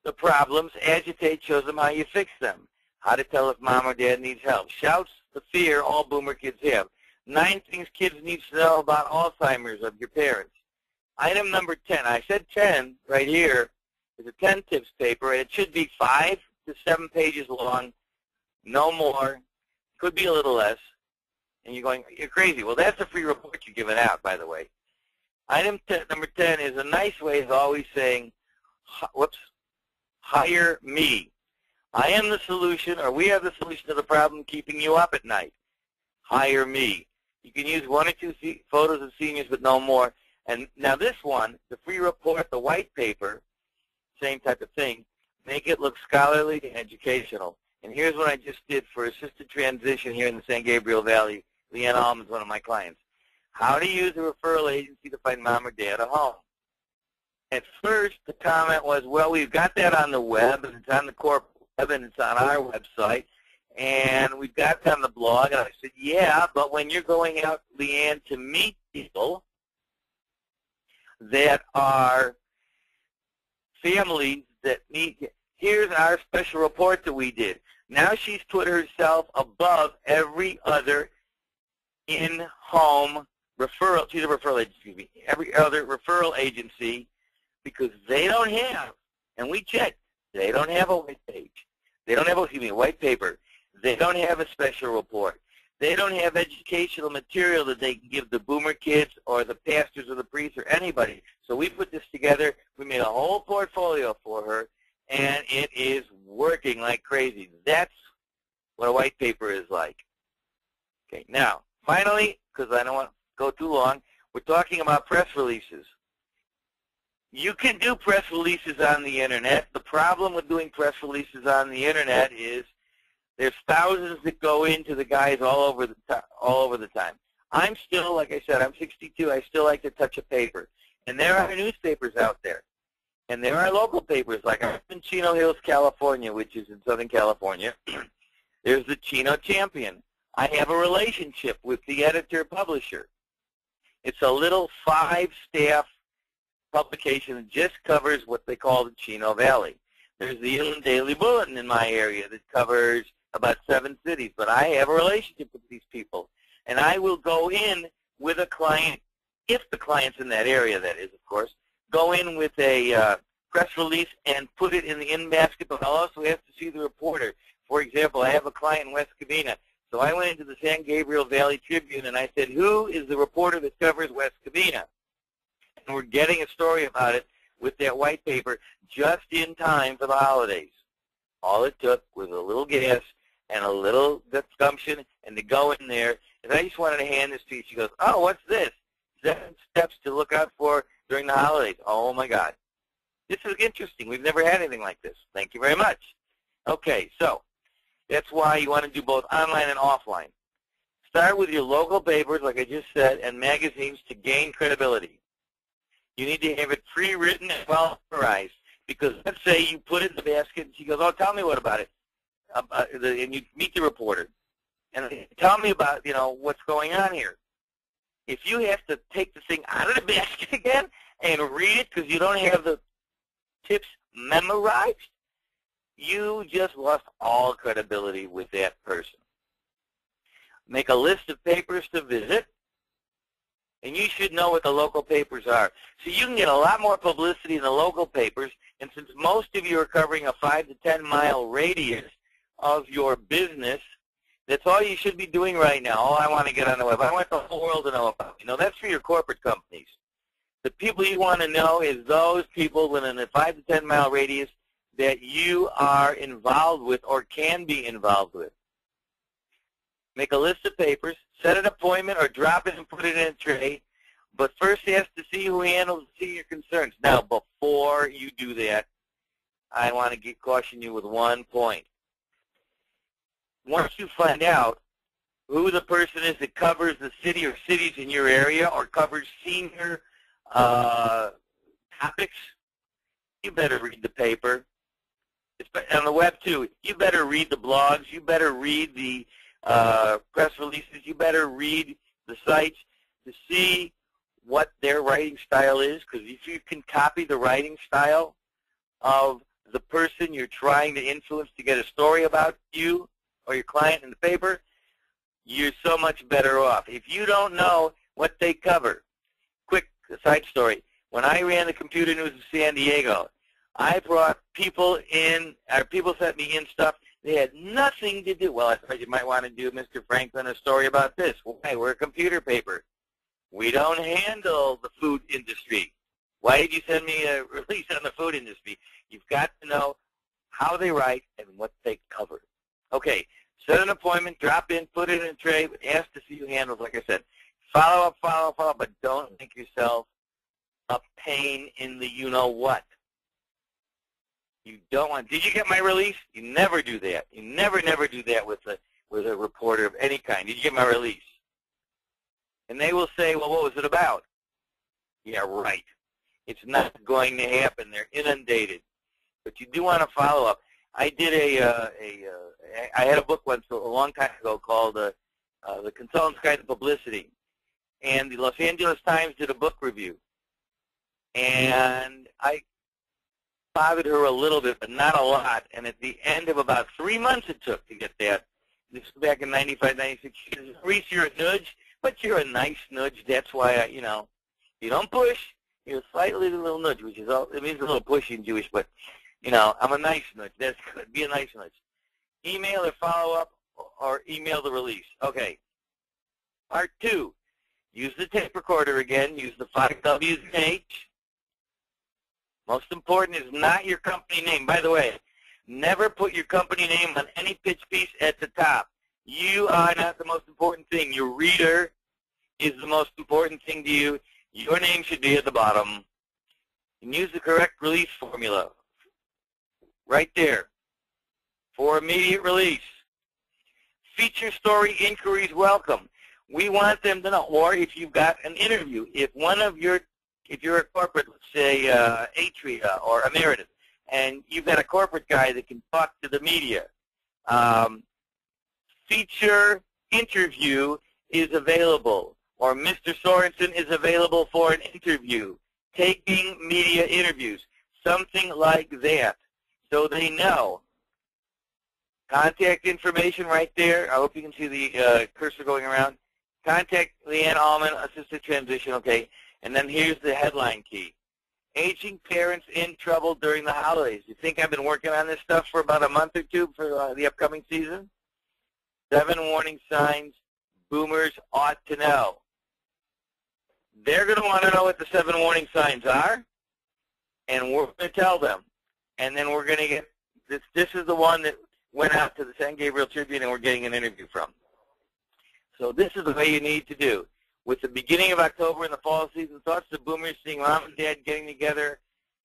Speaker 3: the problems, agitate, shows them how you fix them, how to tell if mom or dad needs help, shouts the fear all boomer kids have, 9 things kids need to know about Alzheimer's of your parents. Item number 10, I said 10 right here, is a 10 tips paper, and it should be 5 to 7 pages long, no more. Could be a little less. And you're going, you're crazy. Well, that's a free report you're giving out, by the way. Item number 10 is a nice way of always saying, hire me. I am the solution, or we have the solution to the problem keeping you up at night. Hire me. You can use 1 or 2 photos of seniors, but no more. And now this one, the free report, the white paper, same type of thing, make it look scholarly and educational. And here's what I just did for assisted transition here in the San Gabriel Valley. Leanne Alm is one of my clients. How to use a referral agency to find mom or dad a home. At first, the comment was, well, we've got that on the web, and it's on the corporate web, and it's on our website, and we've got it on the blog. And I said, yeah, but when you're going out, Leanne, to meet people that are families that need, here's our special report that we did. Now she's put herself above every other in-home referral, she's a referral agency, excuse me, every other referral agency, because they don't have, and we checked, they don't have a white page. They don't have, a white paper. They don't have a special report. They don't have educational material that they can give the boomer kids or the pastors or the priests or anybody. So we put this together. We made a whole portfolio for her, and it is working like crazy. That's what a white paper is like. Okay, now, finally, because I don't want to go too long, we're talking about press releases. You can do press releases on the Internet. The problem with doing press releases on the Internet is there's thousands that go into the guys all over the time. I'm still, like I said, I'm 62. I still like to touch a paper. And there are newspapers out there. And there are local papers, like I'm in Chino Hills, California, which is in Southern California. There's the Chino Champion. I have a relationship with the editor-publisher. It's a little 5-staff publication that just covers what they call the Chino Valley. There's the Inland Daily Bulletin in my area that covers about 7 cities, but I have a relationship with these people. And I will go in with a client, if the client's in that area, that is, of course, go in with a press release and put it in the in-basket, but I'll also have to see the reporter. For example, I have a client in West Covina, so I went into the San Gabriel Valley Tribune and I said, who is the reporter that covers West Covina? And we're getting a story about it with that white paper just in time for the holidays. All it took was a little gas and a little gumption and to go in there. And I just wanted to hand this to you. She goes, oh, what's this? 7 steps to look out for during the holidays. Oh, my God. This is interesting. We've never had anything like this. Thank you very much. Okay, so that's why you want to do both online and offline. Start with your local papers, like I just said, and magazines to gain credibility. You need to have it pre-written and well summarized, because let's say you put it in the basket and she goes, oh, tell me what about it. And you meet the reporter. And tell me about, what's going on here. If you have to take the thing out of the basket again and read it because you don't have the tips memorized, you just lost all credibility with that person. Make a list of papers to visit, and you should know what the local papers are. So you can get a lot more publicity in the local papers, and since most of you are covering a 5 to 10 mile radius of your business, that's all you should be doing right now. Oh, I want to get on the web. I want the whole world to know about me. That's for your corporate companies. The people you want to know is those people within a 5 to 10 mile radius that you are involved with or can be involved with. Make a list of papers, set an appointment, or drop it and put it in a tray. But first ask to see who handles senior concerns. Now, before you do that, I want to caution you with one point. Once you find out who the person is that covers the city or cities in your area or covers senior topics, you better read the paper. It's on the web, too. You better read the blogs. You better read the press releases. You better read the sites to see what their writing style is, because if you can copy the writing style of the person you're trying to influence to get a story about you or your client in the paper, you're so much better off. If you don't know what they cover, quick side story. When I ran the Computer News of San Diego, I brought people in, or people sent me in stuff they had nothing to do. Well, I thought you might want to do, Mr. Franklin, a story about this. Why? We're a computer paper. We don't handle the food industry. Why did you send me a release on the food industry? You've got to know how they write and what they cover. Okay, set an appointment, drop in, put it in a tray, ask to see you handle, like I said. Follow up, but don't make yourself a pain in the you-know-what. You don't want, did you get my release? You never do that. You never do that with a reporter of any kind. Did you get my release? And they will say, well, what was it about? Yeah, right. It's not going to happen. They're inundated. But you do want to follow up. I did I had a book once a long time ago called The Consultant's Guide to Publicity. And the Los Angeles Times did a book review. And I bothered her a little bit, but not a lot. And at the end of about 3 months it took to get that. This was back in 95, 96. She says, Reese, you're a nudge, but you're a nice nudge. That's why, you don't push. You're a slightly little nudge, which is all, it means a little pushy in Jewish, but, I'm a nice nudge. That's good. Be a nice nudge. Email or follow up or email the release. Okay. Part 2. Use the tape recorder again. Use the 5 W's and H. Most important is not your company name. By the way, never put your company name on any pitch piece at the top. You are not the most important thing. Your reader is the most important thing to you. Your name should be at the bottom. And use the correct release formula. Right there. For immediate release. Feature story inquiries welcome. We want them to know. Or if you've got an interview, if you're a corporate, let's say Atria or Emeritus, and you've got a corporate guy that can talk to the media, feature interview is available, or Mr. Sorensen is available for an interview, taking media interviews, something like that, so they know. Contact information right there. I hope you can see the cursor going around. Contact Leanne Allman, Assisted Transition, okay. And then here's the headline key. Aging parents in trouble during the holidays. You think I've been working on this stuff for about a month or two for the upcoming season? 7 warning signs boomers ought to know. They're going to want to know what the 7 warning signs are, and we're going to tell them. And then we're going to get, this is the one that went out to the San Gabriel Tribune and we're getting an interview from. So this is the way you need to do. With the beginning of October and the fall season, thoughts of boomers seeing mom and dad getting together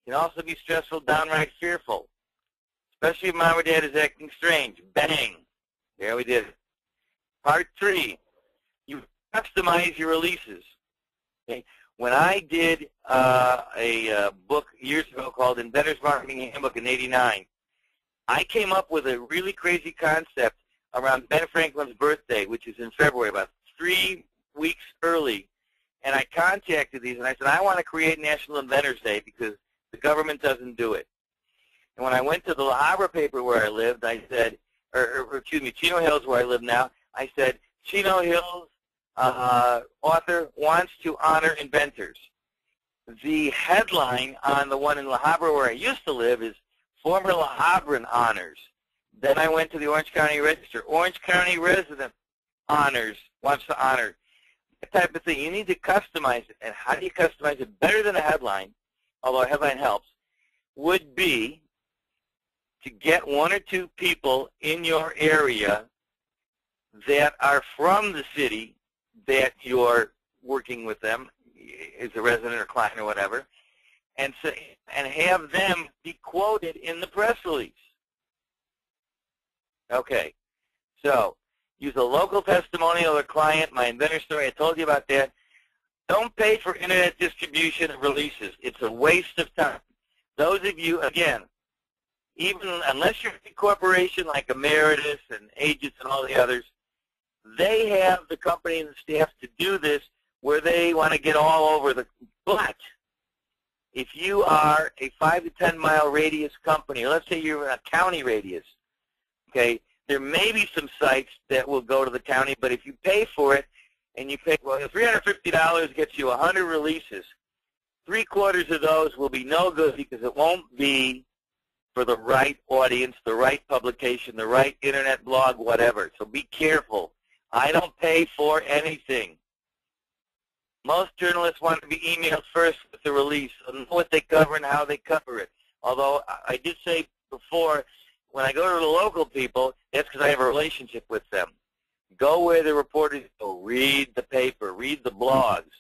Speaker 3: can also be stressful, downright fearful, especially if mom or dad is acting strange. Bang. There we did it. Part 3, you customize your releases. Okay. When I did a book years ago called Inventor's Marketing Handbook in '89, I came up with a really crazy concept around Ben Franklin's birthday, which is in February, about 3 weeks early, and I contacted these, and I said, I want to create National Inventors Day because the government doesn't do it. And when I went to the La Habra paper where I lived, I said, or excuse me, Chino Hills where I live now, I said, Chino Hills author wants to honor inventors. The headline on the one in La Habra where I used to live is Former La Habran Honors. Then I went to the Orange County Register. Orange County resident wants to honor. That type of thing. You need to customize it. And how do you customize it better than a headline, although a headline helps, would be to get 1 or 2 people in your area that are from the city that you're working with them, as a resident or client or whatever, and have them be quoted in the press release. Okay, so use a local testimonial or client, my inventor story, I told you about that. Don't pay for internet distribution of releases. It's a waste of time. Those of you, again, even unless you're a corporation like Emeritus and Agents and all the others, they have the company and the staff to do this where they want to get all over the, but if you are a 5 to 10 mile radius company, or let's say you're in a county radius, okay, there may be some sites that will go to the county, but if you pay for it and you pay, well, $350 gets you 100 releases, 3/4 of those will be no good because it won't be for the right audience, the right publication, the right internet blog, whatever. So be careful. I don't pay for anything. Most journalists want to be emailed first with the release, so know what they cover and how they cover it. Although I did say before, when I go to the local people, that's because I have a relationship with them. Go where the reporters go. Read the paper. Read the blogs.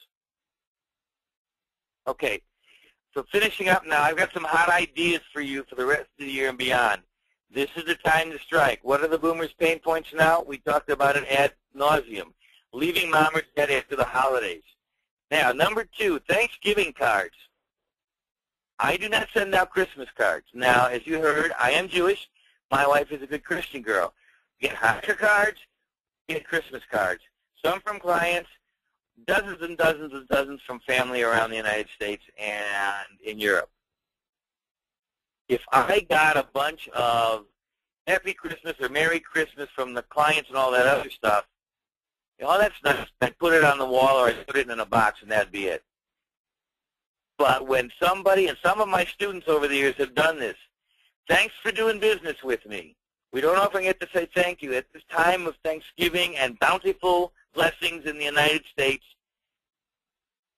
Speaker 3: Okay, so finishing up now, I've got some hot ideas for you for the rest of the year and beyond. This is the time to strike. What are the boomers' pain points now? We talked about it ad nauseum. Leaving mom or dad after the holidays. Now, number 2, Thanksgiving cards. I do not send out Christmas cards. Now, as you heard, I am Jewish. My wife is a good Christian girl. You get Hanukkah cards, you get Christmas cards. Some from clients, dozens and dozens and dozens from family around the United States and in Europe. If I got a bunch of Happy Christmas or Merry Christmas from the clients and all that other stuff, that's nice. I put it on the wall or I put it in a box and that'd be it. But when somebody, and some of my students over the years have done this, thanks for doing business with me. We don't often get to say thank you. At this time of Thanksgiving and bountiful blessings in the United States,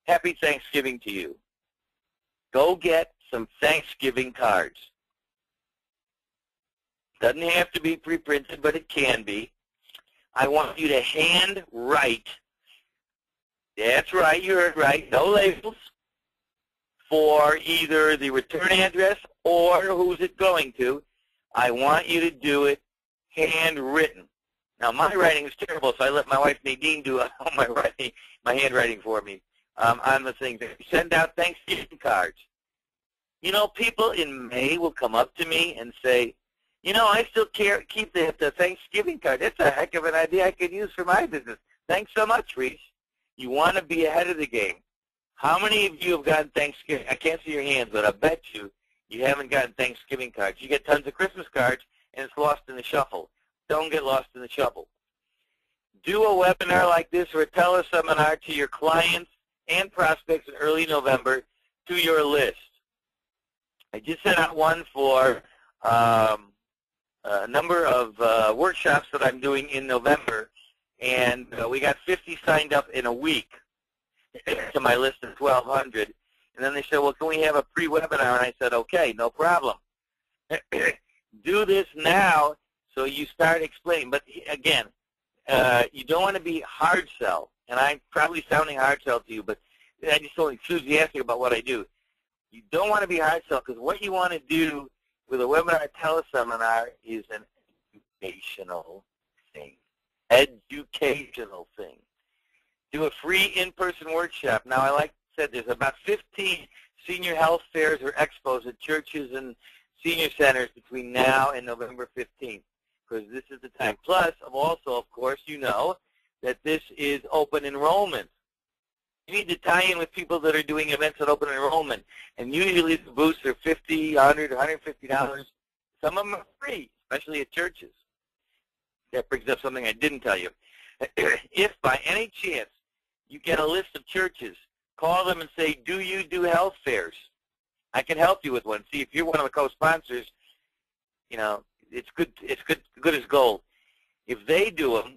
Speaker 3: happy Thanksgiving to you. Go get some Thanksgiving cards. Doesn't have to be pre-printed, but it can be. I want you to hand write, that's right, you heard right, no labels, for either the return address or who's it going to. I want you to do it handwritten. Now, my writing is terrible, so I let my wife Nadine do all my handwriting for me on the things. Send out Thanksgiving cards. People in May will come up to me and say, I still keep the Thanksgiving card. That's a heck of an idea I could use for my business. Thanks so much, Reese. You want to be ahead of the game. How many of you have gotten Thanksgiving? I can't see your hands, but I bet you haven't gotten Thanksgiving cards. You get tons of Christmas cards, and it's lost in the shuffle. Don't get lost in the shuffle. Do a webinar like this or a teleseminar to your clients and prospects in early November to your list. I just sent out one for a number of workshops that I'm doing in November, and we got 50 signed up in a week to my list of 1,200. And then they said, well, can we have a pre-webinar? And I said, okay, no problem. Do this now so you start explaining. But again, you don't want to be hard sell. And I'm probably sounding hard sell to you, but I'm just so enthusiastic about what I do. You don't want to be hard sell because what you want to do with a webinar teleseminar is an educational thing. Educational thing. Do a free in-person workshop. Now, like I said, there's about 15 senior health fairs or expos at churches and senior centers between now and November 15th, because this is the time. Plus, also, of course, you know that this is open enrollment. You need to tie in with people that are doing events at open enrollment, and usually the booths are $50, $100, $150. Some of them are free, especially at churches. That brings up something I didn't tell you. If by any chance you get a list of churches, call them and say, do you do health fairs? I can help you with one. See, if you're one of the co-sponsors, it's good as gold. If they do them,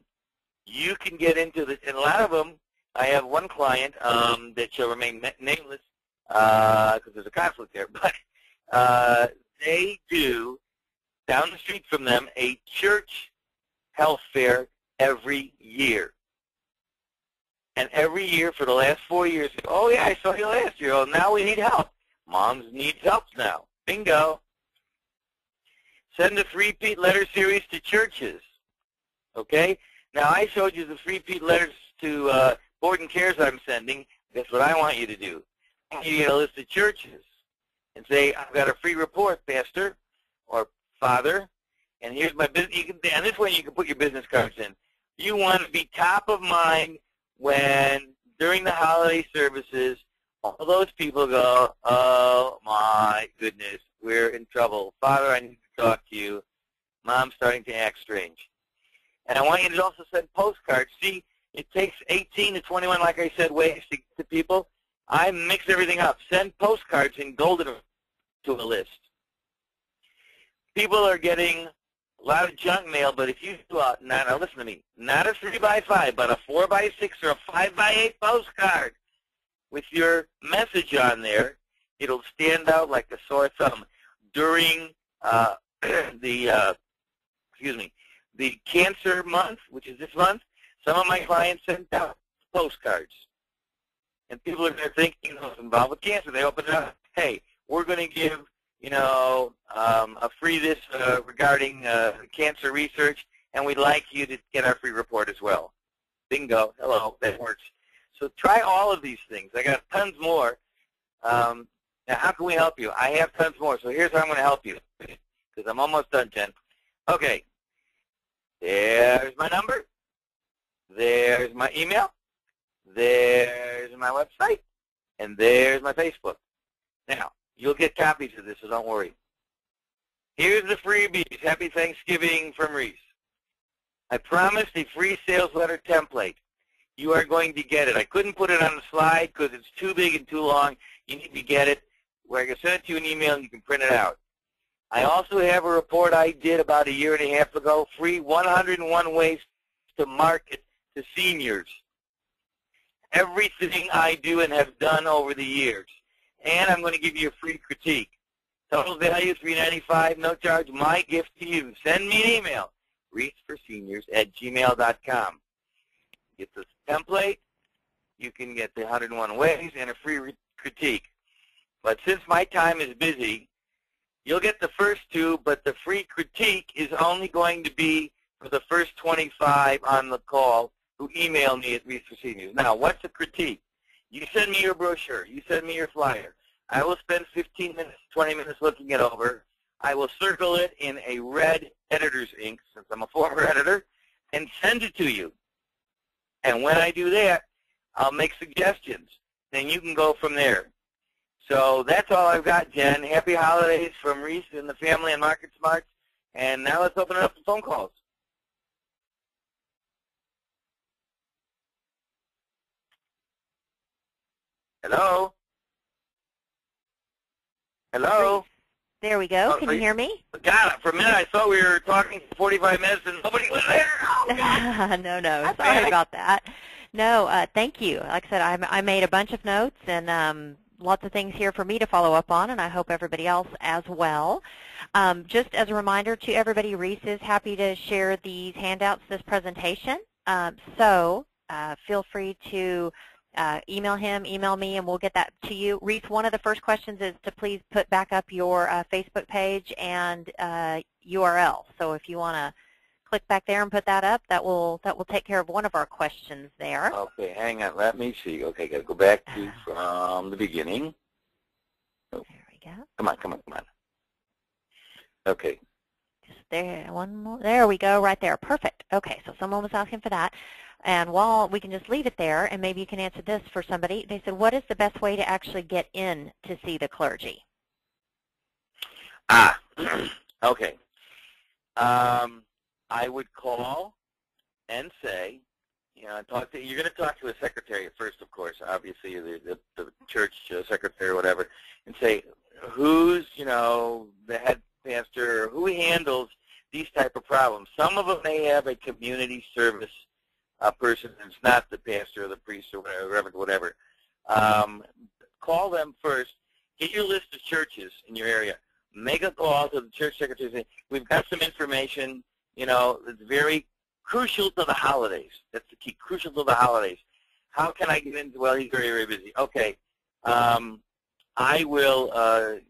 Speaker 3: you can get into this. And a lot of them, I have one client that shall remain nameless because there's a conflict there, but they do, down the street from them, a church health fair every year. And every year for the last 4 years, oh, yeah, I saw you last year. Oh, now we need help. Moms need help now. Bingo. Send a three-peat letter series to churches. Okay? Now, I showed you the three-peat letters to Board and Cares I'm sending. That's what I want you to do. You get a list of churches and say, I've got a free report, Pastor or Father, and here's my business. And this way you can put your business cards in. You want to be top of mind when, during the holiday services, all those people go, oh, my goodness, we're in trouble. Father, I need to talk to you. Mom's starting to act strange. And I want you to also send postcards. See, it takes 18 to 21, like I said, ways to get to people. I mix everything up. Send postcards in golden to a list. People are getting a lot of junk mail, but if you do now listen to me, not a 3x5, but a 4x6 or a 5x8 postcard with your message on there, it'll stand out like a sore thumb. During the Cancer Month, which is this month, some of my clients sent out postcards. And people are there thinking, it's involved with cancer. They open it up. Hey, we're going to give, a free this regarding cancer research, and we'd like you to get our free report as well. Bingo. Hello. That works. So try all of these things. I got tons more. Now, how can we help you? I have tons more. So here's how I'm going to help you, because I'm almost done, Jen. Okay. There's my number. There's my email. There's my website. And there's my Facebook. Now, you'll get copies of this, so don't worry. Here's the freebies. Happy Thanksgiving from Reese. I promised a free sales letter template. You are going to get it. I couldn't put it on the slide because it's too big and too long. You need to get it where I can send it to you an email and you can print it out. I also have a report I did about a year and a half ago, free 101 ways to market to seniors. Everything I do and have done over the years. And I'm going to give you a free critique. Total value $395, no charge. My gift to you. Send me an email, reachforseniors@gmail.com. Get the template. You can get the 101 ways and a free critique. But since my time is busy, you'll get the first two, but the free critique is only going to be for the first 25 on the call who email me at Reach for Seniors. Now, what's a critique? You send me your brochure. You send me your flyer. I will spend 15 minutes, 20 minutes looking it over. I will circle it in a red editor's ink, since I'm a former editor, and send it to you. And when I do that, I'll make suggestions. Then you can go from there. So that's all I've got, Jen. Happy holidays from Reese and the family and Market Smarts. And now let's open it up to phone calls. Hello? Hello?
Speaker 2: There we go.
Speaker 3: Oh,
Speaker 2: Can you hear me?
Speaker 3: God, for a minute I thought we were talking for 45 minutes and nobody was there. Oh,
Speaker 2: No. Sorry about that. No, thank you. Like I said, I made a bunch of notes and lots of things here for me to follow up on, and I hope everybody else as well. Just as a reminder to everybody, Reese is happy to share these handouts, this presentation. So feel free to email him, email me, and we'll get that to you. Reese, one of the first questions is to please put back up your Facebook page and URL. So if you want to click back there and put that up, that will take care of one of our questions there.
Speaker 3: Okay, hang on. Let me see. Okay, got to go back to from the beginning. Oh.
Speaker 2: There we go.
Speaker 3: Come on. Okay.
Speaker 2: Just there, one more. There we go, right there. Perfect. Okay, so someone was asking for that. And while we can just leave it there, and maybe you can answer this for somebody, they said, what is the best way to actually get in to see the clergy?
Speaker 3: Okay. I would call and say, you're going to talk to a secretary at first, of course, obviously the church secretary or whatever, and say, who's, the head pastor, or who handles these type of problems. Some of them may have a community service person that's not the pastor or the priest or whatever. Call them first. Get your list of churches in your area. Make a call to the church secretary and say, we've got some information, it's very crucial to the holidays. That's the key, crucial to the holidays. How can I get into, well, he's very, very busy. Okay, I will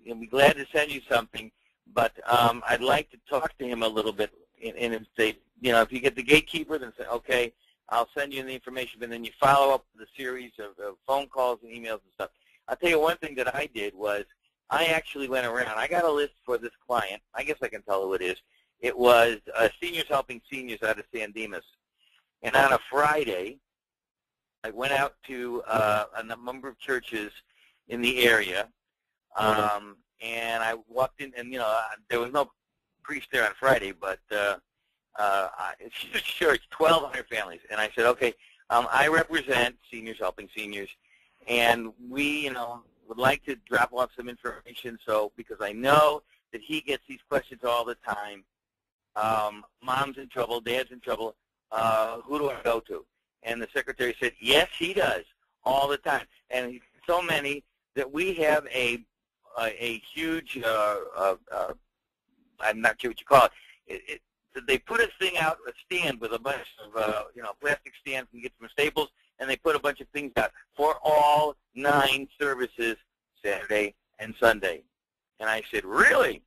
Speaker 3: be glad to send you something, but I'd like to talk to him a little bit and say, if you get the gatekeeper, then say, okay, I'll send you the information, and then you follow up with a series of phone calls and emails and stuff. I'll tell you one thing that I did was I actually went around. I got a list for this client. I guess I can tell who it is. It was Seniors Helping Seniors out of San Dimas. And on a Friday, I went out to a number of churches in the area, and I walked in, and, there was no priest there on Friday, but it's a huge church, 1,200 families. And I said, okay, I represent Seniors Helping Seniors, And we, would like to drop off some information, so because I know that he gets these questions all the time. Mom's in trouble, Dad's in trouble. Who do I go to? And the secretary said, yes, he does, all the time. And so many that we have a huge, I'm not sure what you call it. They put a thing out, a stand with a bunch of, plastic stands and get some staples, and they put a bunch of things out for all 9 services, Saturday and Sunday. And I said, really?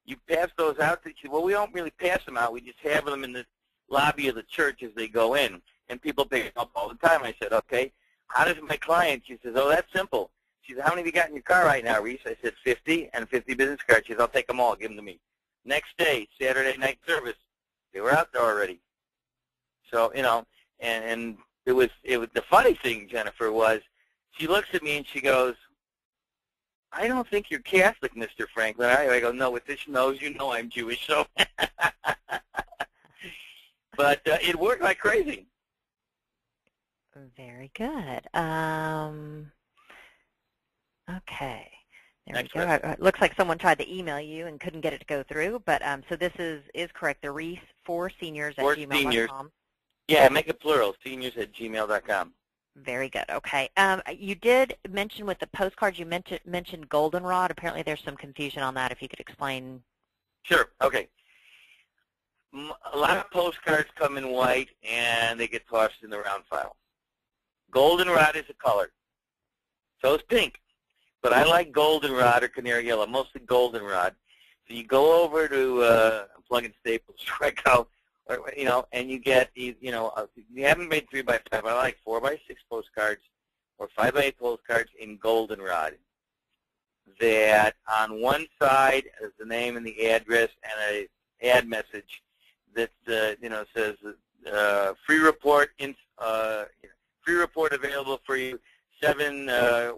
Speaker 3: You pass those out? She said, well, we don't really pass them out. We just have them in the lobby of the church as they go in, and people pick them up all the time. I said, okay. How does my client? She says, oh, that's simple. She said, how many have you got in your car right now, Reese? I said, 50 and 50 business cards. She said, I'll take them all. Give them to me. Next day, Saturday night service, they were out there already. So, and it was the funny thing, Jennifer, was she looks at me and she goes, I don't think you're Catholic, Mr. Franklin. I go, no, with this nose, you know I'm Jewish. So, but it worked like crazy.
Speaker 2: Very good. Okay. There
Speaker 3: Next
Speaker 2: we go. It looks like someone tried to email you and couldn't get it to go through, but so this is correct. The Reese for Seniors at gmail.com.
Speaker 3: Yeah, make it plural, seniors@gmail.com.
Speaker 2: Very good. Okay. You did mention with the postcards, you mentioned goldenrod. Apparently there's some confusion on that. If you could explain.
Speaker 3: Sure. Okay. A lot of postcards come in white, and they get tossed in the round file. Goldenrod is a color. So is pink. But I like goldenrod or canary yellow, mostly goldenrod. So you go over to Plug and Staples, where I go, and you get, you haven't made 3x5, I like 4x6 postcards or 5x8 postcards in goldenrod. That on one side is the name and the address and a ad message that says free report available for you, 7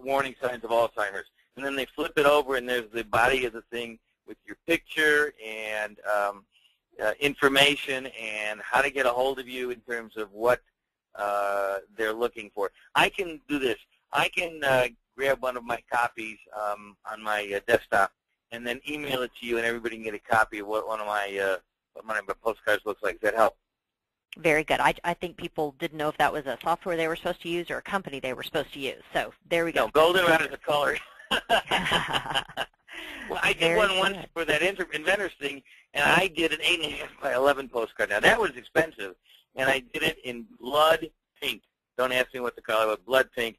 Speaker 3: warning signs of Alzheimer's. And then they flip it over, and there's the body of the thing with your picture and information and how to get a hold of you in terms of what they're looking for. I can do this. I can grab one of my copies on my desktop and then email it to you, and everybody can get a copy of what one of my postcards looks like. Does that help?
Speaker 2: Very good. I think people didn't know if that was a software they were supposed to use or a company they were supposed to use. So there we go.
Speaker 3: No, goldenrod is a color. Well, I did one once for that Inventors thing, and I did an 8.5 by 11 postcard. Now, that was expensive, and I did it in blood pink. Don't ask me what the color was, blood pink.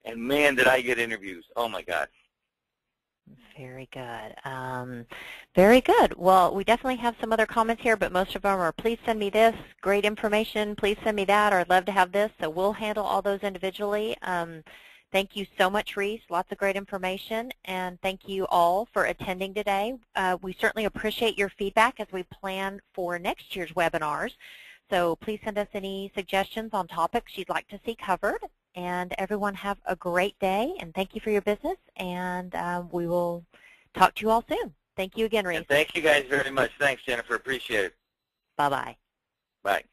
Speaker 3: And, man, did I get interviews. Oh, my God.
Speaker 2: Very good. Very good. Well, we definitely have some other comments here, but most of them are, please send me this, great information, please send me that, or I'd love to have this. So we'll handle all those individually. Thank you so much, Reese. Lots of great information, and thank you all for attending today. We certainly appreciate your feedback as we plan for next year's webinars. So please send us any suggestions on topics you'd like to see covered. And everyone have a great day, and thank you for your business, and we will talk to you all soon. Thank you again, Reese.
Speaker 3: And thank you guys very much. Thanks, Jennifer. Appreciate it.
Speaker 2: Bye-bye.
Speaker 3: Bye.